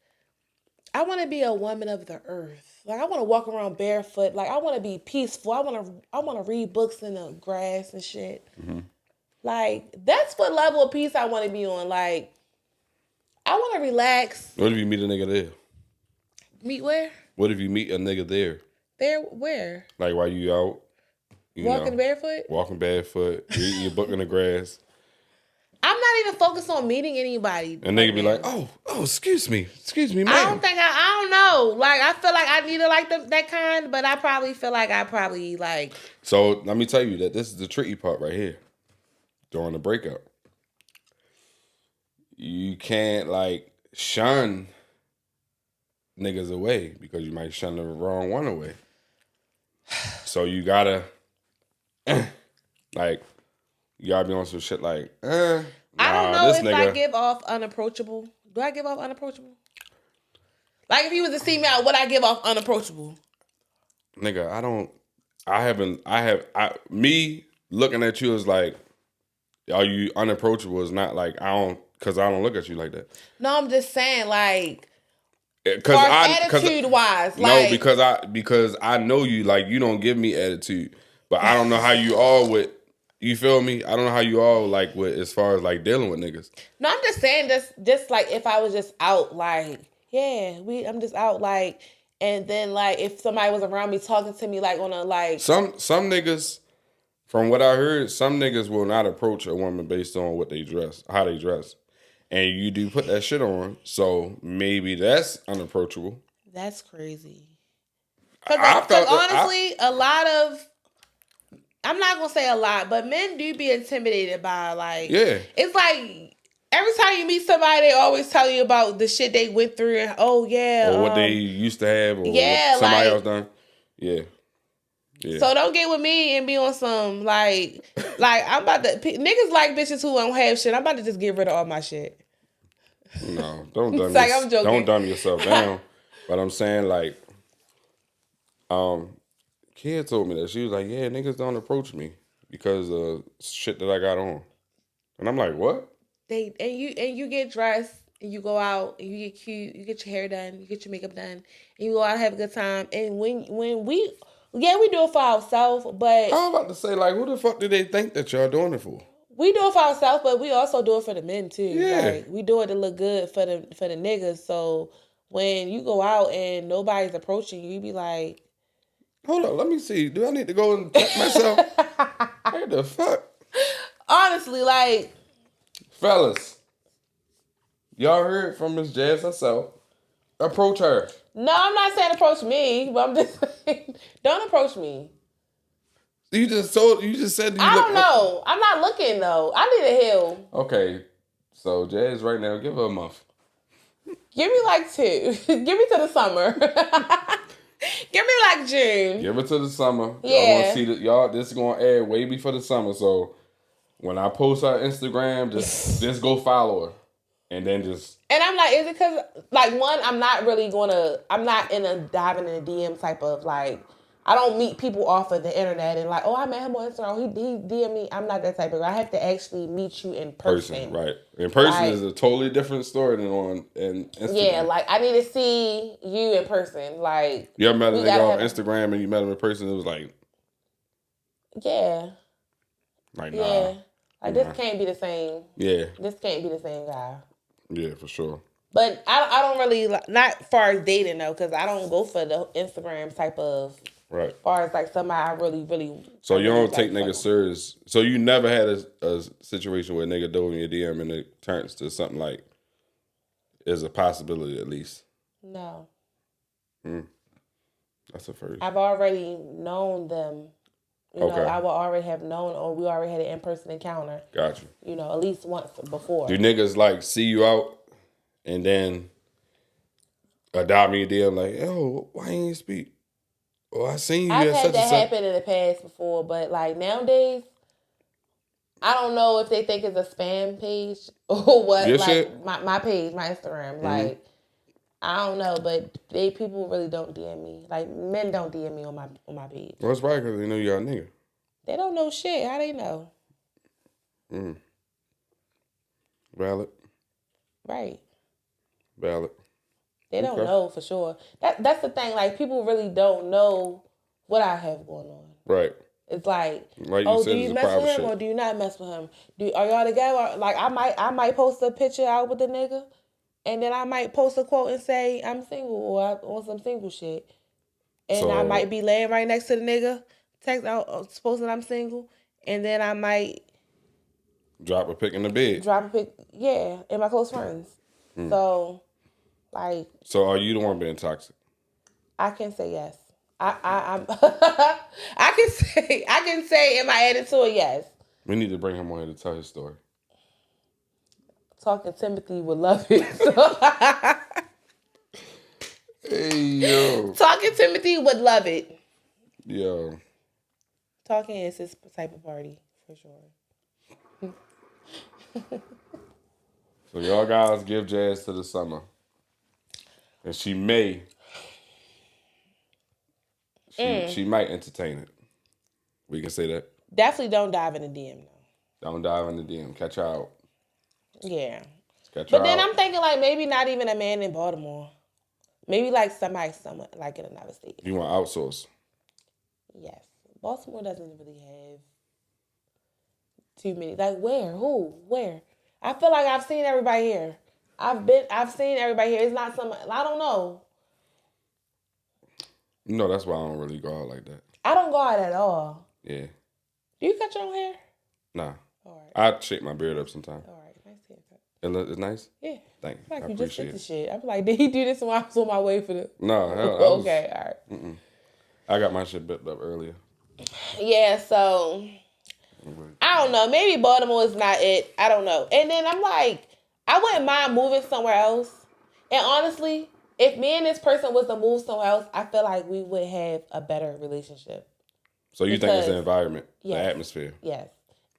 I want to be a woman of the earth. Like I want to walk around barefoot. Like I want to be peaceful. I want to read books in the grass and shit. Mm-hmm. Like that's what level of peace I want to be on. Like I want to relax. What if you meet a nigga there? Meet where? What if you meet a nigga there? There where? Like while you out, walking barefoot. Walking barefoot, reading your book in the grass. I'm not even focused on meeting anybody. And nigga be like, oh, excuse me, ma'am. I don't know. Like, I feel like I need to like that kind, but I probably feel like like. So, let me tell you that this is the tricky part right here. During the breakup. You can't, like, shun niggas away because you might shun the wrong one away. So, you gotta, like, you gotta be on some shit like, I don't know if I give off unapproachable. Do I give off unapproachable? Like if you was to see me out, would I give off unapproachable? Nigga, me looking at you is like, are you unapproachable is not like, because I don't look at you like that. No, I'm just saying like, attitude-wise. No, because I know you, like, you don't give me attitude. But I don't know how you all with, you feel me? I don't know how you all like with as far as like dealing with niggas. No, I'm just saying just like if I was just out like, yeah, I'm just out like, and then like if somebody was around me talking to me like on a like. Some niggas, from what I heard, some niggas will not approach a woman based on what they dress, how they dress. And you do put that shit on, so maybe that's unapproachable. That's crazy. Because honestly, a lot of, I'm not going to say a lot, but men do be intimidated by, like, yeah. It's like, every time you meet somebody, they always tell you about the shit they went through, and, oh, yeah. Or what they used to have, or what somebody else done. Yeah. Yeah. So don't get with me and be on some, like I'm about to, niggas like bitches who don't have shit. I'm about to just get rid of all my shit. No, don't dumb, I'm joking. Don't dumb yourself down. But I'm saying, like, kid told me that. She was like, yeah, niggas don't approach me because of shit that I got on. And I'm like, what? You get dressed and you go out and you get cute, you get your hair done, you get your makeup done, and you go out and have a good time. And when we do it for ourselves, but I'm about to say, like, who the fuck do they think that y'all doing it for? We do it for ourselves, but we also do it for the men too. Yeah. Like we do it to look good for the niggas. So when you go out and nobody's approaching you, you be like, hold on, let me see. Do I need to go and check myself? What the fuck? Honestly, like, fellas, Y'all heard from Miss Jazz herself. Approach her. No, I'm not saying approach me, but I'm just saying, don't approach me. You just said you I look. don't know. I'm not looking though. I need a heal. Okay, so Jazz, right now, give her a month. Give me like 2. Give me to the summer. Give me like June. Give it to the summer. Yeah. Y'all gonna see that. Y'all, this is gonna air way before the summer. So when I post her Instagram, just go follow her, and then just. And I'm like, is it because, like, one, I'm not in a diving in the DM type of, like, I don't meet people off of the internet and like, oh, I met him on Instagram. He DM me. I'm not that type of girl. I have to actually meet you in person. Right. In person like, is a totally different story than on Instagram. Yeah, like, I need to see you in person. Like, you ever met a nigga off Instagram and you met him in person? It was like, yeah. Like, yeah. nah. Like, this can't be the same. Yeah. This can't be the same guy. Yeah, for sure. But I don't really, not far as dating though, because I don't go for the Instagram type of, right. Far as like somebody I really, really. So you don't take niggas serious. So you never had a situation where a nigga dove in your DM and it turns to something like, is a possibility at least. No. That's a first. I've already known them. You know, I would already have known, or we already had an in-person encounter. Gotcha. You know, at least once before. Do niggas like see you out and then adopt me a DM like, yo, why ain't you speak? Oh, I seen you. I've had that happen in the past before, but like nowadays, I don't know if they think it's a spam page or what. Your like shit? My page, my Instagram. Mm-hmm. Like I don't know, but people really don't DM me. Like men don't DM me on my page. Well, it's probably because they know you're a nigga. They don't know shit. How they know? Valid. Right. Valid. They don't know for sure. That's the thing. Like people really don't know what I have going on. Right. It's like oh, do you mess with him or do you not mess with him? Are y'all together? Like I might post a picture out with the nigga, and then I might post a quote and say I'm single or I want some single shit, and I might be laying right next to the nigga, text out supposing I'm single, and then I might drop a pic in the bed. Yeah, in my close friends. So, like. So are you the one being toxic? I can say yes. I'm I can say am I adding to it? Yes. We need to bring him on here to tell his story. Talking Timothy would love it. Hey yo. Talking Timothy would love it. Yo. Talking is his type of party for sure. So y'all guys give Jazz to the summer. And she may. She might entertain it. We can say that. Definitely don't dive in the DM though. Don't dive in the DM. Catch her out. Yeah. Catch her but then out. I'm thinking like maybe not even a man in Baltimore. Maybe like somebody like in another state. You want to outsource? Yes. Baltimore doesn't really have too many. Like where? Who? Where? I feel like I've seen everybody here. I've seen everybody here. It's not some. I don't know. No, that's why I don't really go out like that. I don't go out at all. Yeah. Do you cut your own hair? Nah. All right. I shake my beard up sometimes. All right. Nice haircut. It's nice? Yeah. Thank you. Like I you appreciate just did the shit. I'm like, did he do this when I was on my way for the... No. Okay, all right. I got my shit built up earlier. Yeah, so... I don't know. Maybe Baltimore is not it. I don't know. And then I'm like, I wouldn't mind moving somewhere else. And honestly, if me and this person was to move somewhere else, I feel like we would have a better relationship. So you think it's the environment, yes, the atmosphere? Yes.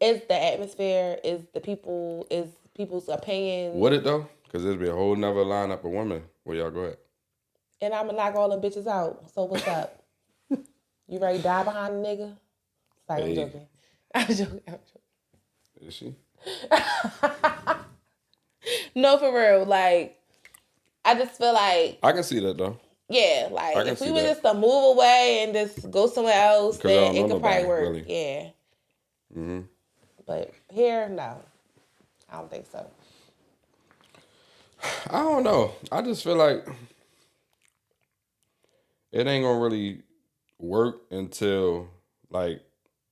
It's the atmosphere, it's the people, it's people's opinions. Would it though? Because there'd be a whole nother lineup of women where y'all go at. And I'm going to knock all them bitches out. So what's up? You ready to die behind a nigga? Sorry, I'm joking. I'm joking. Is she? No, for real. Like, I just feel like... I can see that though. Yeah, like if we were just to move away and just go somewhere else, then it could probably work. Really. Yeah. Mm-hmm. But here, no. I don't think so. I don't know. I just feel like it ain't gonna really work until like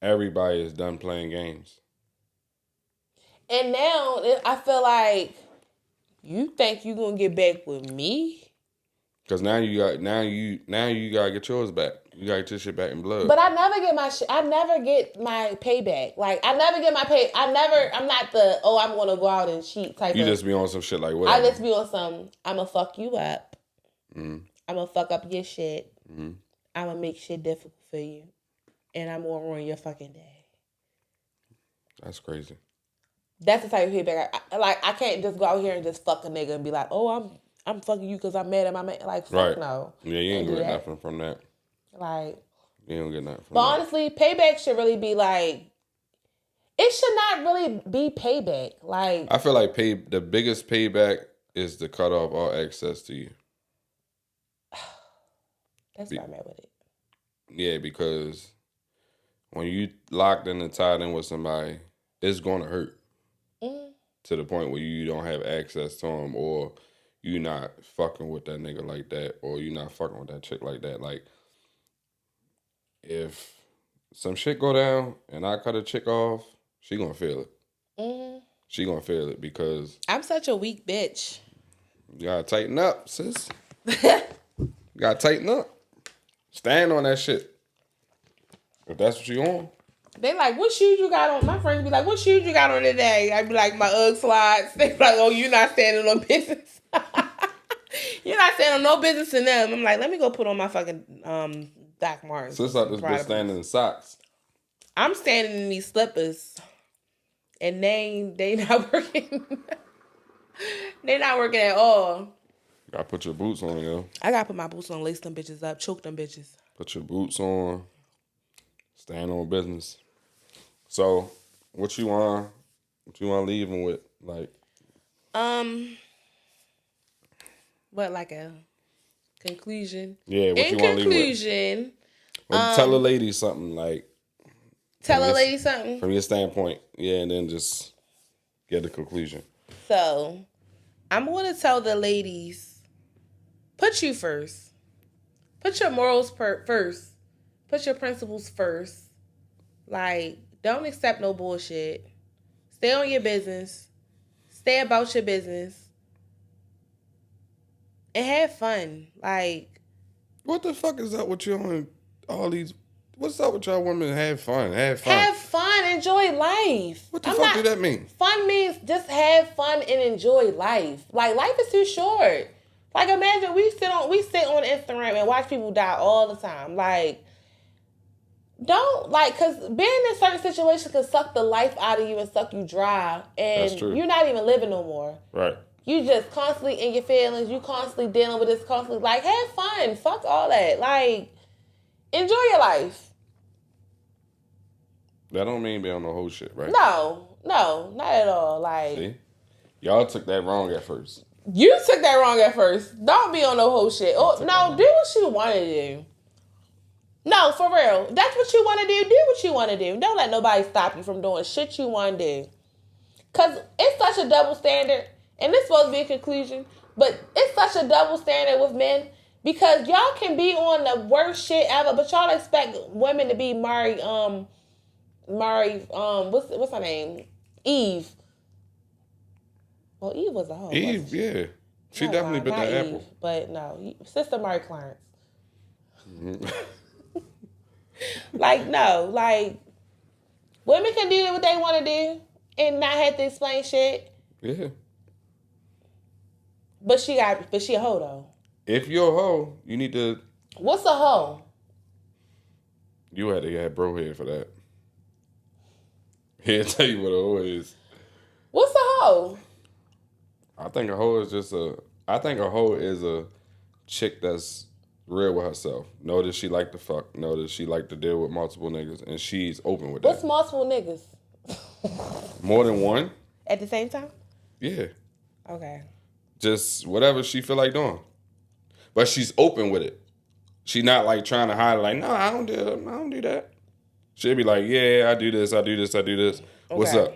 everybody is done playing games. And now I feel like You think you gonna get back with me? Cause now you gotta get yours back. You gotta get your shit back in blood. But I never get my I never get my payback. Like I never get my pay. I'm not the I'm gonna go out and cheat type. You of, just be on some shit like whatever. I just be on some. I'ma fuck you up. I'm gonna fuck up your shit. I'm gonna make shit difficult for you, and I'm gonna ruin your fucking day. That's crazy. That's the type of payback. I can't just go out here and just fuck a nigga and be like, oh, I'm fucking you because I'm mad at my man. Like, fuck no. Yeah, you ain't get nothing from that. Like, you don't get nothing from but that. honestly, payback should really be like, it should not really be payback. Like, I feel like the biggest payback is to cut off all access to you. That's why I'm at with it. Yeah, because when you locked in and tied in with somebody, it's gonna hurt. To the point where you don't have access to them, or you not fucking with that nigga like that, or you not fucking with that chick like that. Like, if some shit go down and I cut a chick off, she gonna feel it. She gonna feel it because I'm such a weak bitch. You gotta tighten up, sis. You gotta tighten up. Stand on that shit. If that's what you on. They like, what shoes you got on? My friends be like, what shoes you got on today? I be like, my UGG slides. They be like, oh, you not standing on business. You're not standing on no business in them. I'm like, let me go put on my fucking Doc Martens. Sis like this bitch standing in socks. I'm standing in these slippers. And they not working. They not working at all. You gotta put your boots on, yo. I gotta put my boots on, lace them bitches up, choke them bitches. Put your boots on. Stand on business. So, what you want to leave them with? Like, what, like a conclusion? Yeah, what in you want to leave with? conclusion, well, tell a lady something, like. Tell a lady something? From your standpoint, yeah, and then just get the conclusion. So, I'm going to tell the ladies, put you first. Put your morals first. Put your principles first. Like, don't accept no bullshit. Stay on your business. Stay about your business. And have fun. Like, what the fuck is up with you on all these? What's up with y'all women? Have fun. Have fun. Have fun. Enjoy life. What the fuck do that mean? Fun means just have fun and enjoy life. Like, life is too short. Like, imagine we sit on Instagram and watch people die all the time. Like, don't, like, because being in certain situations can suck the life out of you and suck you dry. And you're not even living no more. Right. You just constantly in your feelings. You constantly dealing with this, constantly, like, have fun. Fuck all that. Like, enjoy your life. That don't mean be on no whole shit, right? No, not at all. Like, see, y'all took that wrong at first. You took that wrong at first. Don't be on no whole shit. Oh, no, do what you want to do. No, for real. That's what you want to do. Do what you want to do. Don't let nobody stop you from doing shit you want to do. Because it's such a double standard. And this supposed to be a conclusion. But it's such a double standard with men. Because y'all can be on the worst shit ever. But y'all expect women to be married, what's her name? Eve. Well, Eve was a hoe. Eve, yeah. She definitely bit that apple. But no, Sister Mary Clarence. Like, no. Like, women can do what they want to do and not have to explain shit. Yeah. But she a hoe, though. If you're a hoe, you need to... What's a hoe? You had to have bro head for that. He'll tell you what a hoe is. What's a hoe? I think a hoe is a chick that's real with herself. Know that she like to fuck. Know that she like to deal with multiple niggas, and she's open with that. What's multiple niggas? More than one. At the same time? Yeah. Okay. Just whatever she feel like doing, but she's open with it. She not like trying to hide it. Like, no, I don't do that. She'll be like, yeah, I do this. Okay. What's up?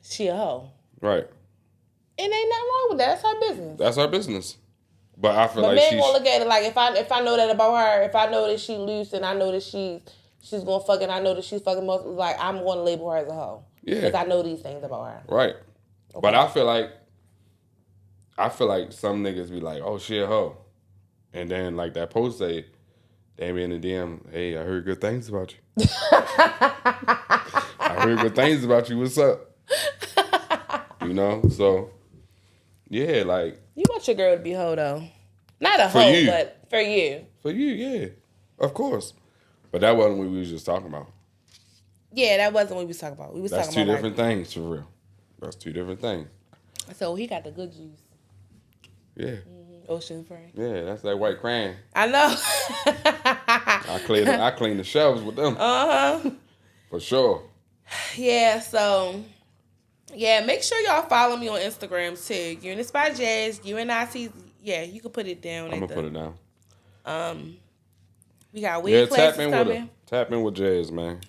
She a hoe. Right. And ain't nothing wrong with that. That's her business. That's her business. But I feel like men gonna look at it like, if I know that about her, if I know that she loose and I know that she's gonna fuck and I know that she's fucking most, like, I'm gonna label her as a hoe. Yeah. Because I know these things about her. Right. Okay. But I feel like I feel like some niggas be like, oh, she a hoe. And then like that post say, they be in the DM, hey, I heard good things about you. I heard good things about you. What's up? You know? So, yeah, like. You want your girl to be a hoe, though. Not a For hoe, you. but for you. For you, yeah. Of course. But that wasn't what we was just talking about. Yeah, that wasn't what we was talking about. We was That's talking two about different things, for real. That's two different things. So he got the good juice. Yeah. Mm-hmm. Ocean spray. Yeah, that's that white crayon. I know. I clean the shelves with them. For sure. Yeah, so yeah, make sure y'all follow me on Instagram too. UnitByJaz, UNIT. Yeah, you can put it down. I'm gonna put it down. We got wig classes coming. Tap in with Jazz, man.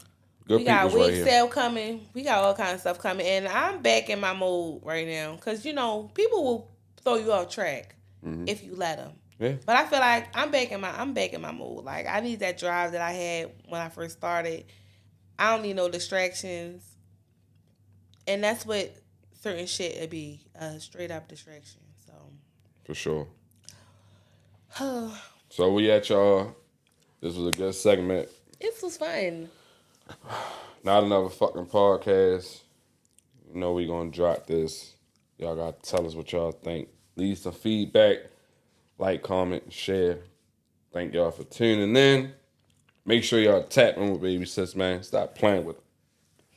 Good We got people's right wig here. sale coming. We got all kinds of stuff coming, and I'm back in my mode right now because people will throw you off track if you let them. Yeah. But I feel like I'm back in my mode. Like I need that drive that I had when I first started. I don't need no distractions, and that's what certain shit would be, a straight up distraction. So For sure. So we at y'all. This was a good segment. this was fun. Not another fucking podcast. You know we gonna drop this. Y'all gotta tell us what y'all think. Leave some feedback. Like, comment, share. Thank y'all for tuning in. Make sure y'all tap in with Baby Sis, man. Stop playing with